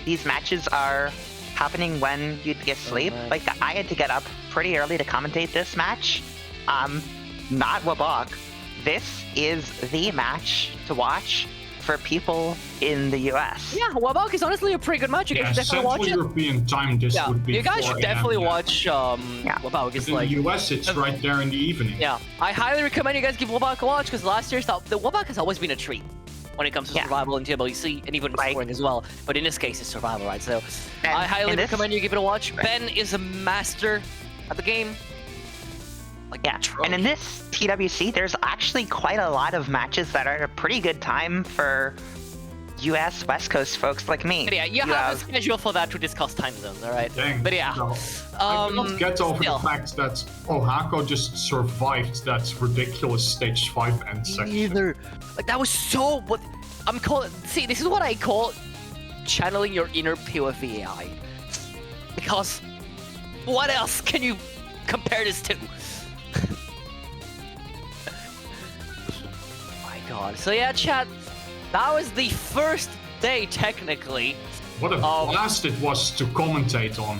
these matches are happening when you'd be asleep. Like, I had to get up pretty early to commentate this match. Not Wabok. This is the match to watch for people in the US. Yeah, Wabok is honestly a pretty good match. You guys should definitely watch it. European time, this would be. You guys should definitely watch Wabok. It's in the US, it's right there in the evening. Yeah, I highly recommend you guys give Wabok a watch, because last year's the Wabok has always been a treat when it comes to survival in TWC, and even scoring as well. But in this case, it's survival, right? So I highly recommend you give it a watch. Ben is a master at the game. And in this TWC, there's actually quite a lot of matches that are a pretty good time for US West Coast folks like me. But yeah, you have a schedule for that to discuss time zones, all right? Dang, but yeah. No. I cannot get over the fact that Ohako just survived that ridiculous stage 5 end section. Either. Like, that was so... What I'm calling... See, this is what I call channeling your inner POV AI. Because what else can you compare this to? God. So yeah, chat, that was the first day, technically. What a blast it was to commentate on.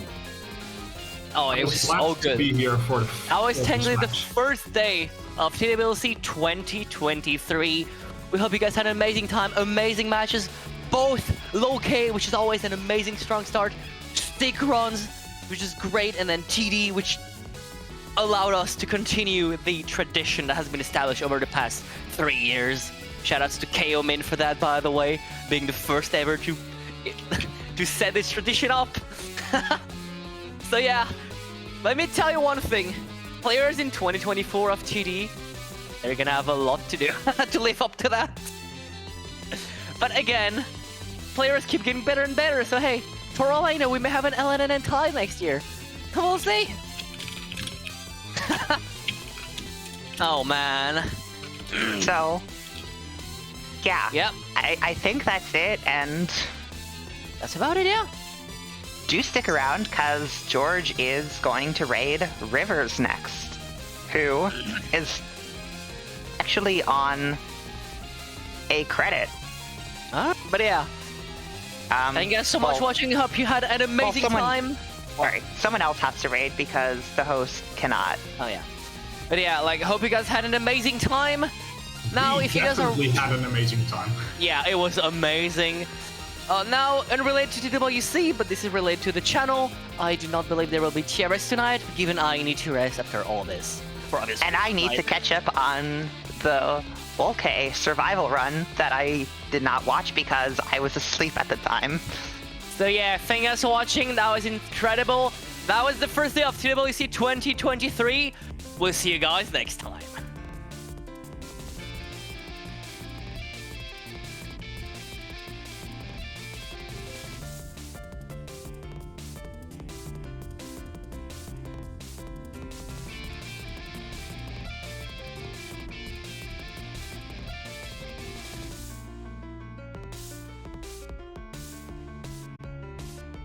Oh, it was so good. To be here for the that was technically the first day of TWC 2023. We hope you guys had an amazing time, amazing matches, both low K, which is always an amazing strong start, stick runs, which is great, and then TD, which allowed us to continue the tradition that has been established over the past 3 years. Shoutouts to KO Min for that, by the way, being the first ever to set this tradition up. So yeah, let me tell you one thing. Players in 2024 of TD, they're gonna have a lot to do to live up to that. But again, players keep getting better and better, so hey, for all I know, we may have an LNN tie next year. We'll see. Oh man. So, yeah. Yep. I think that's it, and that's about it, yeah. Do stick around, because George is going to raid Rivers next, who is actually on a credit. But yeah. Thank you guys so much for watching. Hope you had an amazing time. Sorry, someone else has to raid because the host cannot. Oh yeah. But yeah, like, hope you guys had an amazing time. Now, if you guys are... We had an amazing time. Yeah, it was amazing. Now, unrelated to TWC, but this is related to the channel, I do not believe there will be TRS tonight, given I need to rest after all this. For obvious and I need to catch up on the Volcay survival run that I did not watch because I was asleep at the time. So yeah, thank you guys for watching. That was incredible. That was the first day of TWC 2023. We'll see you guys next time.